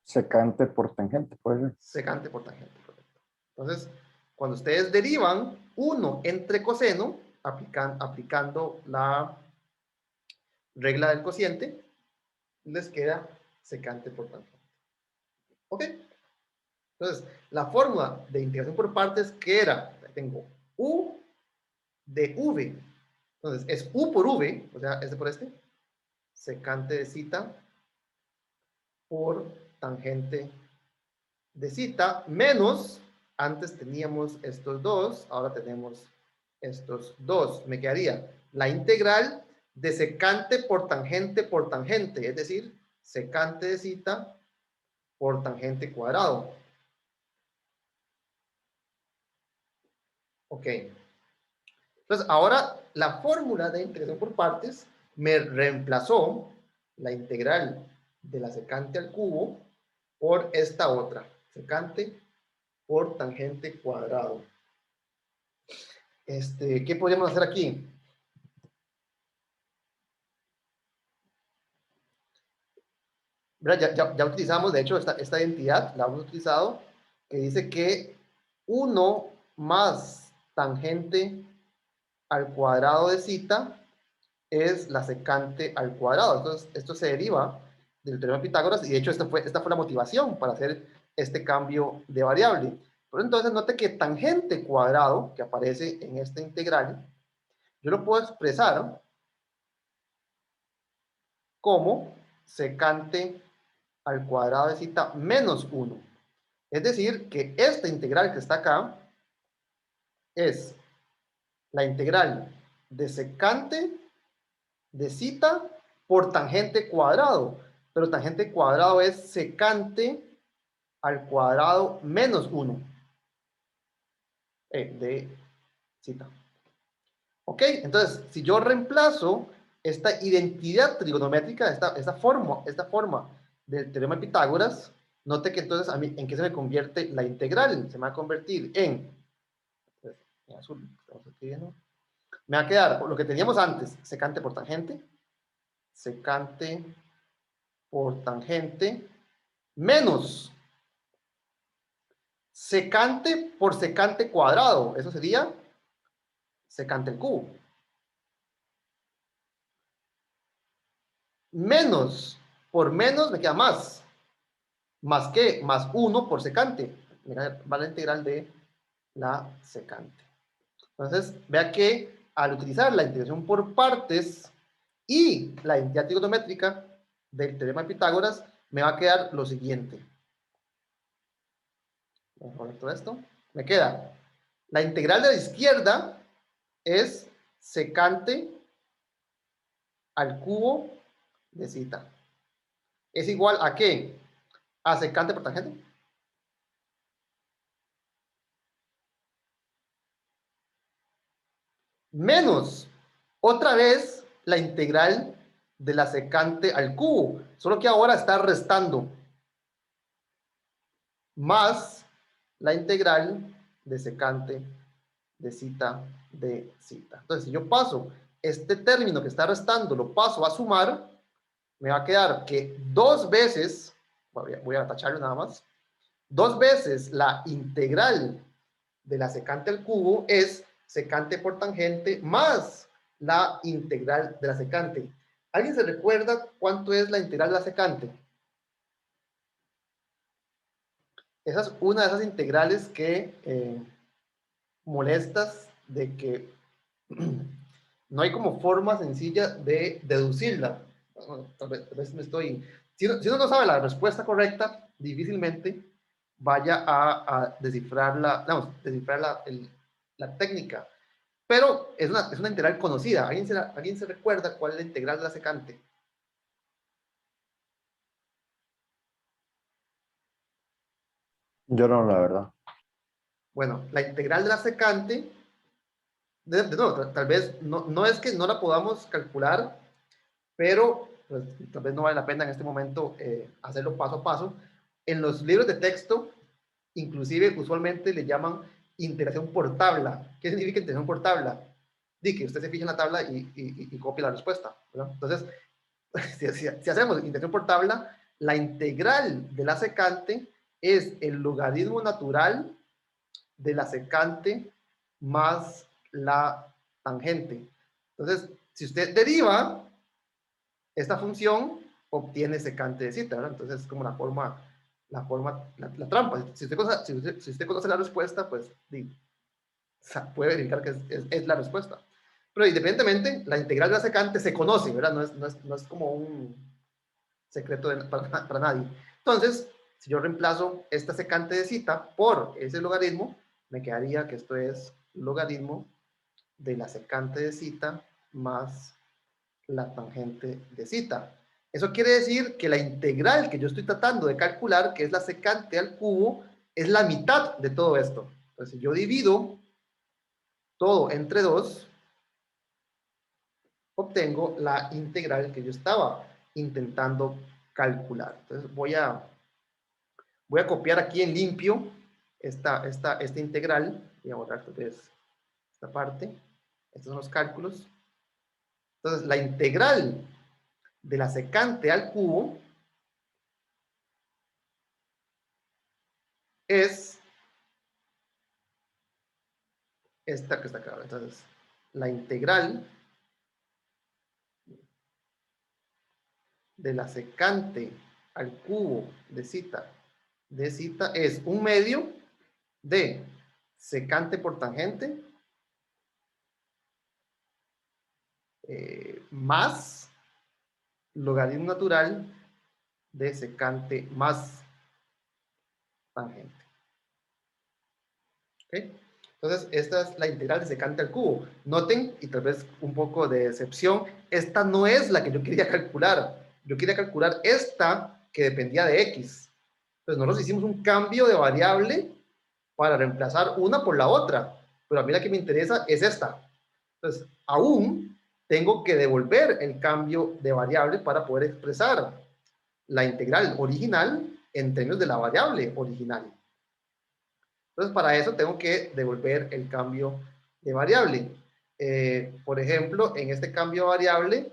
Secante por tangente, puede ser. Secante por tangente, correcto. Entonces, cuando ustedes derivan 1 entre coseno, aplicando la regla del cociente, les queda secante por tangente. ¿Ok? Entonces, la fórmula de integración por partes, que era, tengo U de V. Entonces, es U por V, o sea, este por este, secante de zeta por tangente de zeta, menos, antes teníamos estos dos, ahora tenemos estos dos. Me quedaría la integral de secante por tangente, es decir, secante de zeta por tangente cuadrado. Ok. Entonces, ahora la fórmula de integración por partes me reemplazó la integral de la secante al cubo por esta otra, secante por tangente cuadrado. ¿Qué podríamos hacer aquí? Ya utilizamos, de hecho, esta identidad, la hemos utilizado, que dice que 1 más tangente al cuadrado de zeta es la secante al cuadrado. Entonces, esto se deriva del teorema de Pitágoras, y de hecho esta fue la motivación para hacer este cambio de variable. Pero entonces note que tangente cuadrado, que aparece en esta integral, yo lo puedo expresar como secante al cuadrado de zeta menos 1. Es decir, que esta integral que está acá es la integral de secante de zeta por tangente cuadrado. Pero tangente cuadrado es secante al cuadrado menos 1 de zeta. ¿Ok? Entonces, si yo reemplazo esta identidad trigonométrica, esta forma del teorema de Pitágoras, note que entonces ¿en qué se me convierte la integral? Se me va a convertir en azul, estamos escribiendo. Me va a quedar lo que teníamos antes, secante por tangente, menos secante por secante cuadrado. Eso sería secante al cubo. Menos por menos me queda más. ¿Más qué? Más 1 por secante. Mira, va la integral de la secante. Entonces, vea que al utilizar la integración por partes y la identidad trigonométrica del teorema de Pitágoras, me va a quedar lo siguiente. Vamos a poner todo esto. Me queda la integral de la izquierda es secante al cubo de zeta. ¿Es igual a qué? A secante por tangente. Menos, otra vez, la integral de la secante al cubo. Solo que ahora está restando. Más la integral de secante de zeta de zeta. Entonces, si yo paso este término que está restando, lo paso a sumar, me va a quedar que 2 veces, voy a tacharlo nada más, 2 veces la integral de la secante al cubo es secante por tangente más la integral de la secante. ¿Alguien se recuerda cuánto es la integral de la secante? Esa es una de esas integrales que molestas de que no hay como forma sencilla de deducirla. Bueno, tal vez me estoy... Si uno no sabe la respuesta correcta, difícilmente vaya a descifrar la técnica. Pero es una integral conocida. ¿Alguien se recuerda cuál es la integral de la secante? Yo no, la verdad. Bueno, la integral de la secante, de nuevo, tal vez no es que no la podamos calcular, pero pues, tal vez no vale la pena en este momento hacerlo paso a paso. En los libros de texto, inclusive usualmente le llaman integración por tabla. ¿Qué significa integración por tabla? Di que usted se fija en la tabla y copia la respuesta, ¿verdad? Entonces, si hacemos integración por tabla, la integral de la secante es el logaritmo natural de la secante más la tangente. Entonces, si usted deriva esta función, obtiene secante de zeta, ¿verdad? Entonces es como la trampa. Si usted conoce la respuesta, pues puede verificar que es la respuesta. Pero independientemente, la integral de la secante se conoce, ¿verdad? No es como un secreto para nadie. Entonces, si yo reemplazo esta secante de zeta por ese logaritmo, me quedaría que esto es logaritmo de la secante de zeta más la tangente de zeta. Eso quiere decir que la integral que yo estoy tratando de calcular, que es la secante al cubo, es la mitad de todo esto. Entonces, si yo divido todo entre 2, obtengo la integral que yo estaba intentando calcular. Entonces, voy a copiar aquí en limpio esta integral. Voy a borrar esta parte. Estos son los cálculos. Entonces, la integral de la secante al cubo es esta que está acá. Entonces, la integral de la secante al cubo de zeta es 1/2 de secante por tangente más logaritmo natural de secante más tangente. ¿Okay? Entonces, esta es la integral de secante al cubo. Noten, y tal vez un poco de decepción, esta no es la que yo quería calcular. Yo quería calcular esta que dependía de x. Entonces, nosotros hicimos un cambio de variable para reemplazar una por la otra. Pero a mí la que me interesa es esta. Entonces, aún tengo que devolver el cambio de variable para poder expresar la integral original en términos de la variable original. Entonces, para eso tengo que devolver el cambio de variable. Por ejemplo, en este cambio de variable,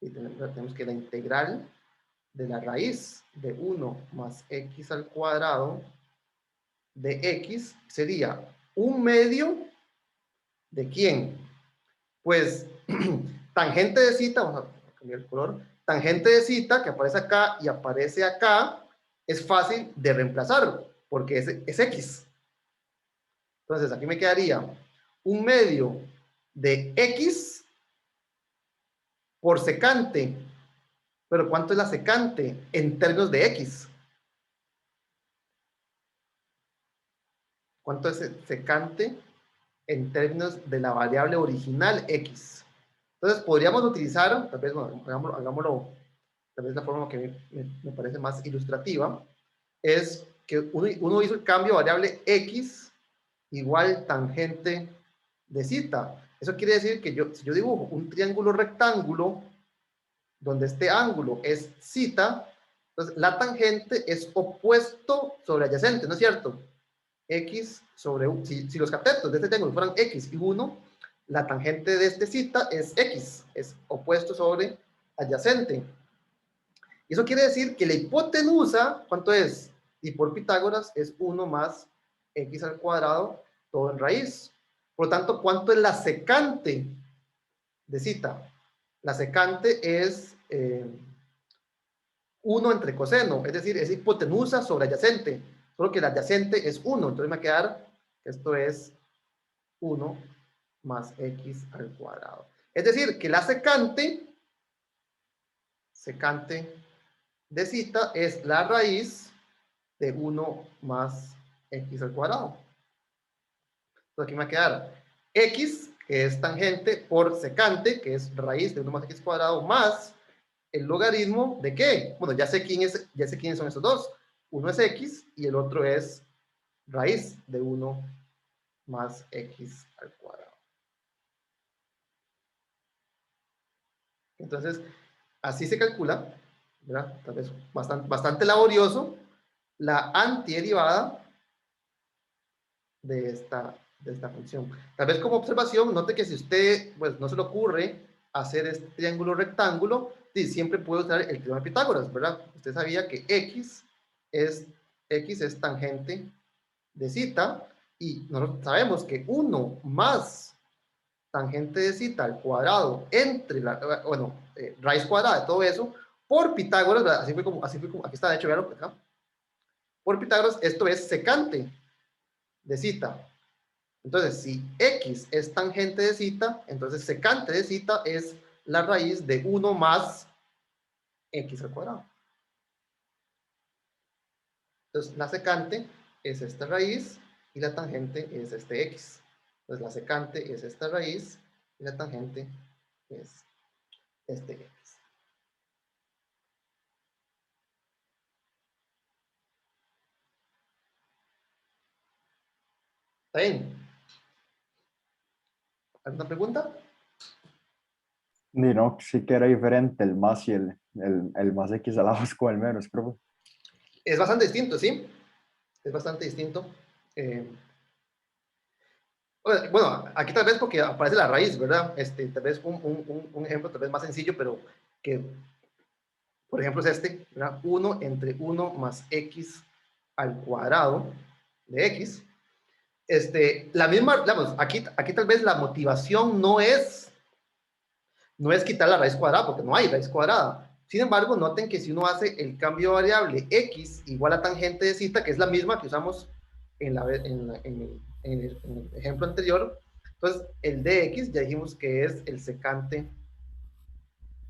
tenemos que la integral de la raíz de 1 más x al cuadrado de x sería 1/2 de ¿quién? Pues tangente de zeta, vamos a cambiar el color, tangente de zeta que aparece acá y aparece acá, es fácil de reemplazar porque es x. Entonces aquí me quedaría 1/2 de x por secante. Pero ¿cuánto es la secante en términos de x? ¿Cuánto es secante en términos de la variable original x? Entonces podríamos utilizar, tal vez, bueno, hagámoslo, tal vez la forma que me parece más ilustrativa, es que uno hizo el cambio de variable x igual tangente de zeta. Eso quiere decir que si yo dibujo un triángulo rectángulo donde este ángulo es zeta, entonces la tangente es opuesto sobre adyacente, ¿no es cierto? X sobre, si los catetos de este triángulo fueran x y 1, la tangente de este zeta es x, es opuesto sobre adyacente. Y eso quiere decir que la hipotenusa, ¿cuánto es? Y por Pitágoras es 1 más x al cuadrado, todo en raíz. Por lo tanto, ¿cuánto es la secante de zeta? La secante es 1 entre coseno, es decir, es hipotenusa sobre adyacente, solo que la adyacente es 1, entonces me va a quedar, esto es 1 más x al cuadrado. Es decir, que la secante de zeta es la raíz de 1 más x al cuadrado. Entonces aquí me va a quedar x, que es tangente, por secante, que es raíz de 1 más x cuadrado, más el logaritmo de ¿qué? Bueno, ya sé quiénes son estos dos. Uno es x y el otro es raíz de 1 más x al cuadrado. Entonces, así se calcula, ¿verdad? Tal vez bastante laborioso, la antiderivada de esta función. Tal vez como observación, note que si usted pues, no se le ocurre hacer este triángulo rectángulo, sí, siempre puede usar el teorema de Pitágoras, ¿verdad? Usted sabía que x es tangente de zeta y nosotros sabemos que 1 más tangente de zeta al cuadrado entre raíz cuadrada de todo eso, por Pitágoras, ¿verdad? Así fue como, aquí está, de hecho, veanlo acá. Por Pitágoras, esto es secante de zeta. Entonces, si x es tangente de zeta, entonces secante de zeta es la raíz de 1 más x al cuadrado. Entonces, la secante es esta raíz y la tangente es este x. Entonces, la secante es esta raíz y la tangente es este x. ¿Está bien? ¿Alguna pregunta? No, sí que era diferente el más y el más x al lado es con el menos, profe. Es bastante distinto, ¿sí? Es bastante distinto. Bueno, aquí tal vez porque aparece la raíz, ¿verdad? Tal vez un ejemplo tal vez más sencillo, pero que, por ejemplo, es este, ¿verdad? 1 entre 1 más x al cuadrado de x. La misma, digamos, aquí tal vez la motivación no es no es quitar la raíz cuadrada, porque no hay raíz cuadrada. Sin embargo, noten que si uno hace el cambio de variable x igual a tangente de zeta, que es la misma que usamos en el ejemplo anterior, entonces el dx ya dijimos que es el secante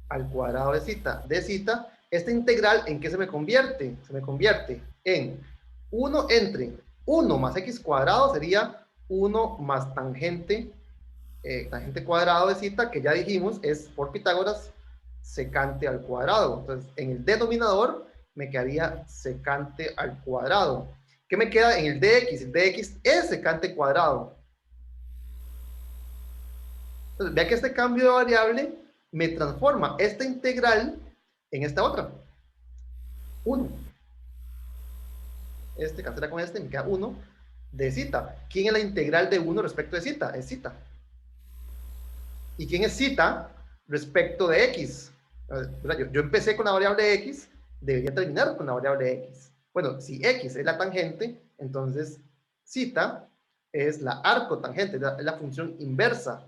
al cuadrado de zeta. De zeta, esta integral, ¿en qué se me convierte? Se me convierte en 1 entre 1 más x cuadrado, sería 1 más tangente cuadrado de zeta, que ya dijimos es por Pitágoras secante al cuadrado. Entonces, en el denominador me quedaría secante al cuadrado. ¿Qué me queda en el dx? El dx es secante cuadrado. Entonces, vea que este cambio de variable me transforma esta integral en esta otra. 1. Este cancela con este, me queda 1 de zeta. ¿Quién es la integral de 1 respecto de zeta? Es zeta. ¿Y quién es zeta respecto de x? Yo empecé con la variable x, debería terminar con la variable x. Bueno, si x es la tangente, entonces zeta es la arcotangente, es la función inversa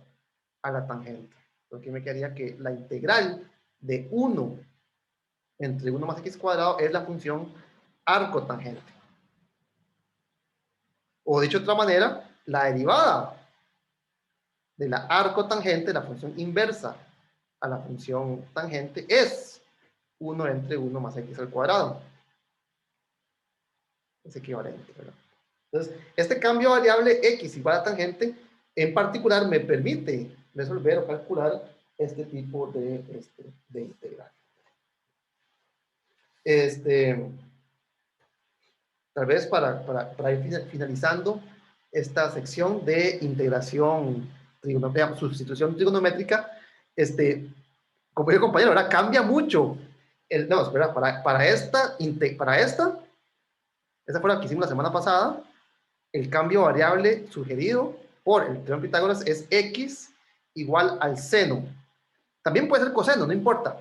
a la tangente. Entonces aquí me quedaría que la integral de 1 entre 1 más x cuadrado es la función arcotangente. O dicho de otra manera, la derivada de la arcotangente, la función inversa a la función tangente, es 1 entre 1 más x al cuadrado. Es equivalente, ¿verdad? Entonces, este cambio de variable x igual a tangente, en particular, me permite resolver o calcular este tipo de integral. Tal vez para ir finalizando esta sección de integración, sustitución trigonométrica, como dijo el compañero, ahora cambia mucho. No, espera, esta fue la que hicimos la semana pasada, el cambio variable sugerido por el teorema de Pitágoras es x igual al seno. También puede ser coseno, no importa.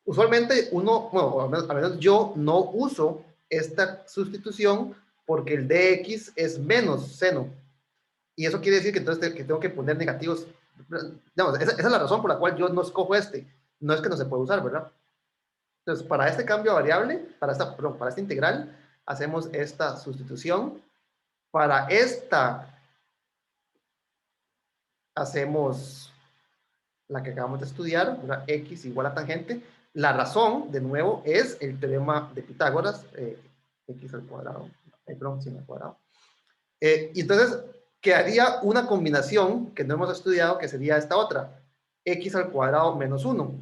Usualmente uno, bueno, al menos yo no uso esta sustitución porque el dx es menos seno. Y eso quiere decir que entonces que tengo que poner negativos. Digamos, esa es la razón por la cual yo no escojo este. No es que no se puede usar, ¿verdad? Entonces, para este cambio de variable, para esta integral, hacemos esta sustitución. Para esta, hacemos la que acabamos de estudiar, ¿verdad? X igual a tangente. La razón, de nuevo, es el teorema de Pitágoras, x al cuadrado, perdón, sin al cuadrado. Y entonces, quedaría una combinación que no hemos estudiado, que sería esta otra, x al cuadrado menos 1.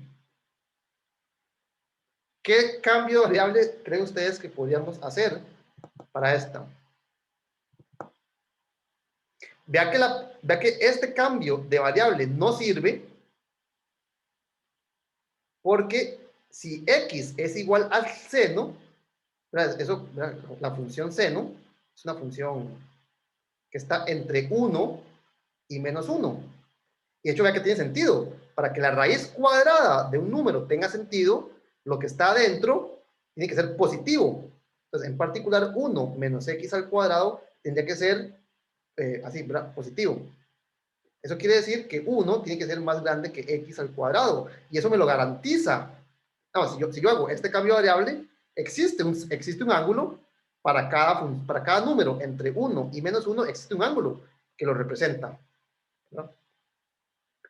¿Qué cambio de variable creen ustedes que podríamos hacer para esta? Vea que este cambio de variable no sirve porque si x es igual al seno, eso, la función seno es una función que está entre 1 y menos 1. Y de hecho, vea que tiene sentido. Para que la raíz cuadrada de un número tenga sentido, lo que está adentro tiene que ser positivo. Entonces, en particular, 1 menos x al cuadrado tendría que ser así, ¿verdad? Positivo. Eso quiere decir que 1 tiene que ser más grande que x al cuadrado. Y eso me lo garantiza. No, si yo hago este cambio de variable, existe un ángulo para cada número entre 1 y menos 1, existe un ángulo que lo representa, ¿no?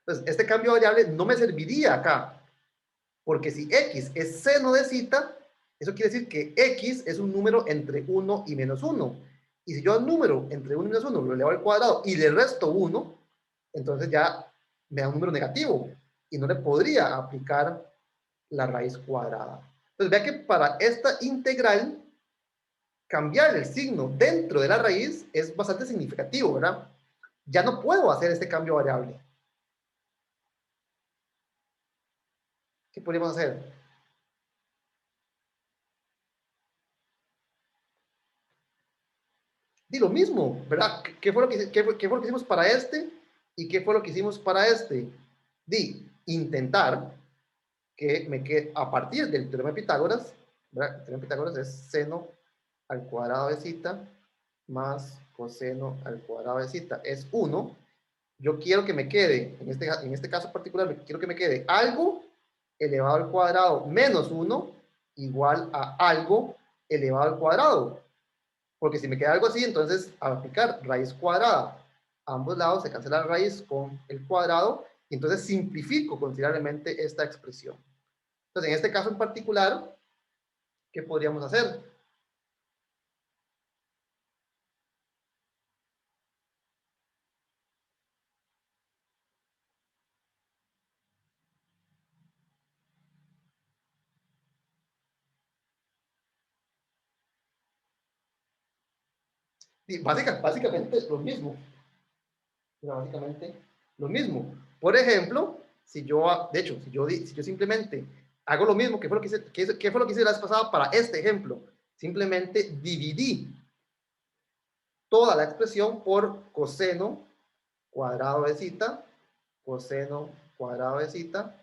Entonces, este cambio de variable no me serviría acá, porque si x es seno de zeta, eso quiere decir que x es un número entre 1 y menos 1. Y si yo al número entre 1 y menos 1 lo elevo al cuadrado y le resto 1, entonces ya me da un número negativo y no le podría aplicar la raíz cuadrada. Entonces vea que para esta integral, cambiar el signo dentro de la raíz es bastante significativo, ¿verdad? Ya no puedo hacer este cambio variable. ¿Qué podríamos hacer? Di lo mismo, ¿verdad? ¿Qué fue lo que hicimos para este? ¿Y qué fue lo que hicimos para este? Di, intentar que me quede a partir del teorema de Pitágoras, ¿verdad? El teorema de Pitágoras es seno al cuadrado de zeta más coseno al cuadrado de zeta. Es 1. yo quiero que me quede, en este caso particular, quiero que me quede algo elevado al cuadrado menos 1 igual a algo elevado al cuadrado. Porque si me queda algo así, entonces al aplicar raíz cuadrada a ambos lados, se cancela la raíz con el cuadrado, y entonces simplifico considerablemente esta expresión. Entonces, en este caso en particular, ¿qué podríamos hacer? Sí, básicamente lo mismo. Básicamente lo mismo. Por ejemplo, si yo, de hecho, si yo simplemente hago lo mismo que fue lo que hice, que fue lo que hice la vez pasada para este ejemplo, simplemente dividí toda la expresión por coseno cuadrado de zeta, coseno cuadrado de zeta,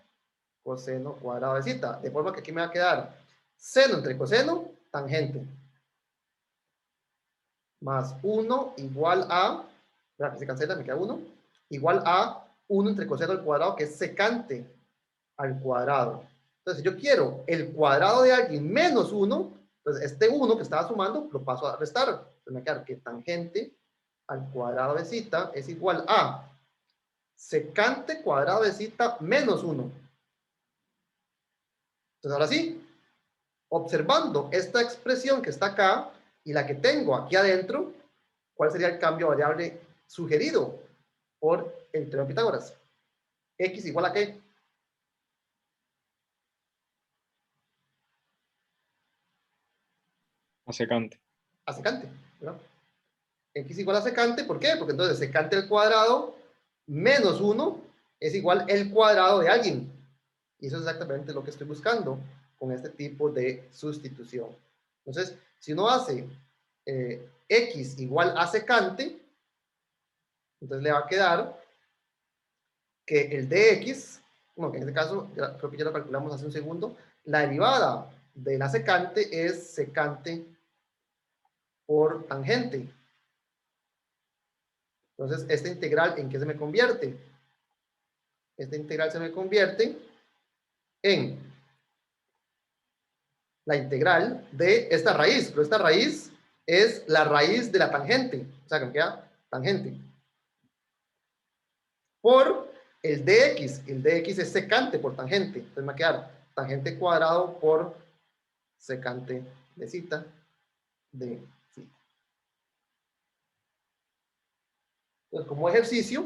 coseno cuadrado de zeta. De forma que aquí me va a quedar seno entre coseno, tangente. Más 1 igual a, que se cancela, me queda 1, igual a 1 entre coseno al cuadrado, que es secante al cuadrado. Entonces, si yo quiero el cuadrado de alguien menos 1, entonces este 1 que estaba sumando lo paso a restar. Entonces me queda que tangente al cuadrado de zeta es igual a secante cuadrado de zeta menos 1. Entonces, ahora sí, observando esta expresión que está acá y la que tengo aquí adentro, ¿cuál sería el cambio variable sugerido por el teorema de Pitágoras? X igual a ¿qué? A secante. A secante, ¿verdad? X igual a secante, ¿por qué? Porque entonces secante al cuadrado menos 1 es igual el cuadrado de alguien. Y eso es exactamente lo que estoy buscando con este tipo de sustitución. Entonces, si uno hace X igual a secante, entonces le va a quedar que el dx, bueno, que en este caso, creo que ya lo calculamos hace un segundo, la derivada de la secante es secante por tangente. Entonces, esta integral, ¿en qué se me convierte? Esta integral se me convierte en la integral de esta raíz, pero esta raíz es la raíz de la tangente, o sea que me queda tangente, por el dx es secante por tangente, entonces me va a quedar tangente cuadrado por secante de zeta de zeta. Entonces, como ejercicio,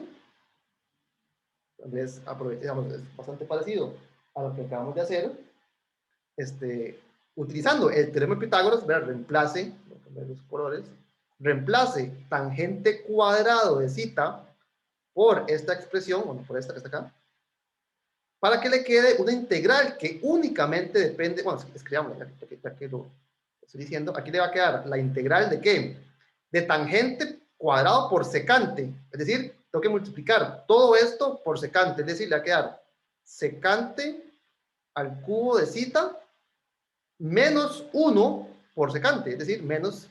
es bastante parecido a lo que acabamos de hacer, utilizando el teorema de Pitágoras, reemplace, voy a cambiar los colores, reemplace tangente cuadrado de zeta por esta expresión, bueno, por esta que está acá, para que le quede una integral que únicamente depende, bueno, escribamos, ya que lo estoy diciendo, aquí le va a quedar la integral de ¿qué? De tangente cuadrado por secante, es decir, tengo que multiplicar todo esto por secante, es decir, le va a quedar secante al cubo de zeta menos 1 por secante, es decir, menos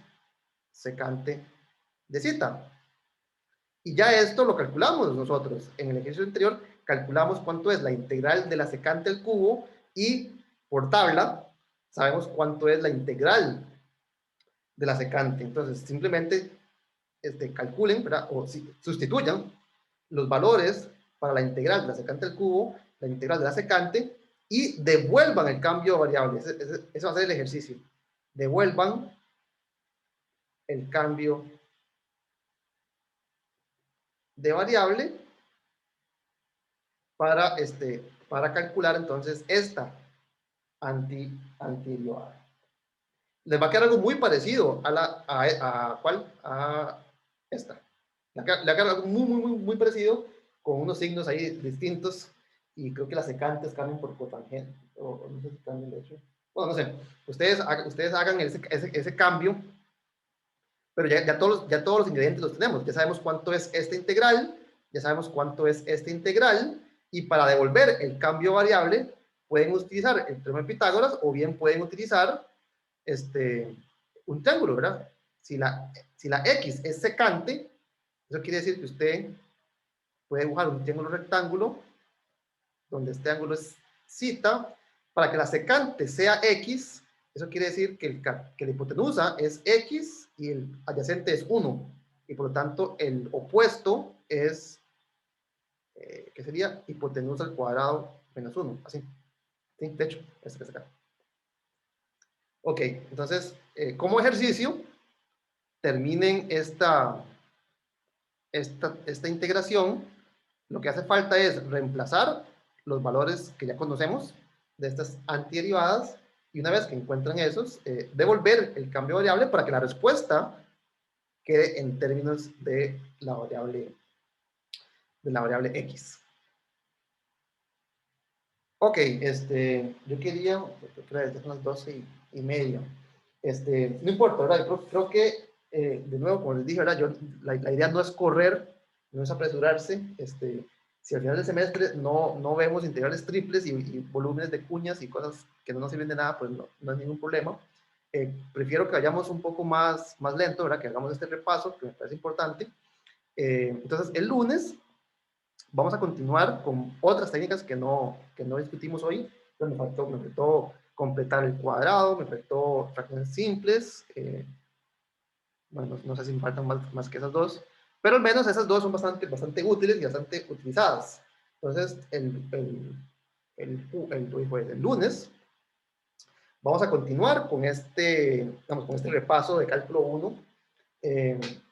secante de zeta. Y ya esto lo calculamos nosotros. En el ejercicio anterior calculamos cuánto es la integral de la secante al cubo y por tabla sabemos cuánto es la integral de la secante. Entonces, simplemente calculen, ¿verdad? O sustituyan los valores para la integral de la secante al cubo, la integral de la secante, y devuelvan el cambio variable. Ese va a ser el ejercicio. Devuelvan el cambio de variable para calcular entonces esta antiderivada. Les va a quedar algo muy parecido a esta. Le va a quedar algo muy parecido con unos signos ahí distintos y creo que las secantes cambian por cotangente o no sé si cambian de hecho. Bueno, no sé. Ustedes hagan ese cambio, pero ya todos los ingredientes los tenemos. Ya sabemos cuánto es esta integral, ya sabemos cuánto es esta integral, y para devolver el cambio variable pueden utilizar el teorema de Pitágoras o bien pueden utilizar un triángulo, ¿verdad? Si la x es secante, eso quiere decir que usted puede dibujar un triángulo rectángulo, donde este ángulo es θ, para que la secante sea x. Eso quiere decir que la hipotenusa es x y el adyacente es 1, y por lo tanto el opuesto es, ¿qué sería? Hipotenusa al cuadrado menos 1, así. Sí, de hecho, este que está acá. Ok, entonces, como ejercicio, terminen esta integración. Lo que hace falta es reemplazar los valores que ya conocemos de estas antiderivadas, y una vez que encuentran esos, devolver el cambio de variable para que la respuesta quede en términos de la variable x. Ok, yo quería, creo que son las 12:30. No importa, ¿verdad? Creo que, de nuevo, como les dije, ¿verdad? La idea no es correr, no es apresurarse. Si al final del semestre no vemos integrales triples y volúmenes de cuñas y cosas que no nos sirven de nada, pues no hay ningún problema. Prefiero que vayamos un poco más lento, ¿verdad? Que hagamos este repaso, que me parece importante. Entonces, el lunes vamos a continuar con otras técnicas que no discutimos hoy. Entonces, me faltó completar el cuadrado, me faltó fracciones simples. Bueno, no sé si me faltan más que esas dos, pero al menos esas dos son bastante útiles y bastante utilizadas. Entonces, el lunes vamos a continuar con con este repaso de cálculo 1.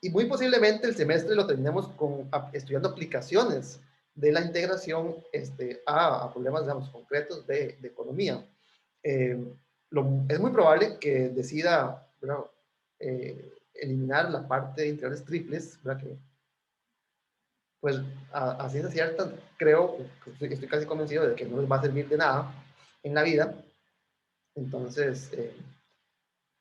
Y muy posiblemente el semestre lo terminemos estudiando aplicaciones de la integración a problemas, digamos, concretos de economía. Es muy probable que decida, ¿verdad? Eliminar la parte de integrales triples, ¿verdad? Que, pues, a ciencia cierta, creo, estoy casi convencido de que no les va a servir de nada en la vida. Entonces,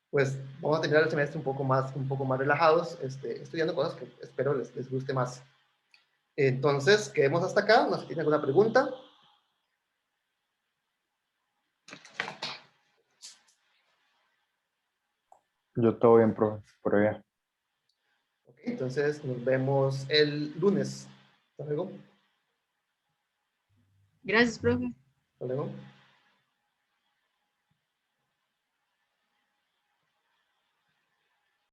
pues vamos a terminar el semestre un poco más relajados, estudiando cosas que espero les guste más. Entonces, quedemos hasta acá. No sé si tienen alguna pregunta. Yo todo bien, profe, por allá. Ok, entonces nos vemos el lunes. Hasta luego. Gracias, profe. Hasta luego.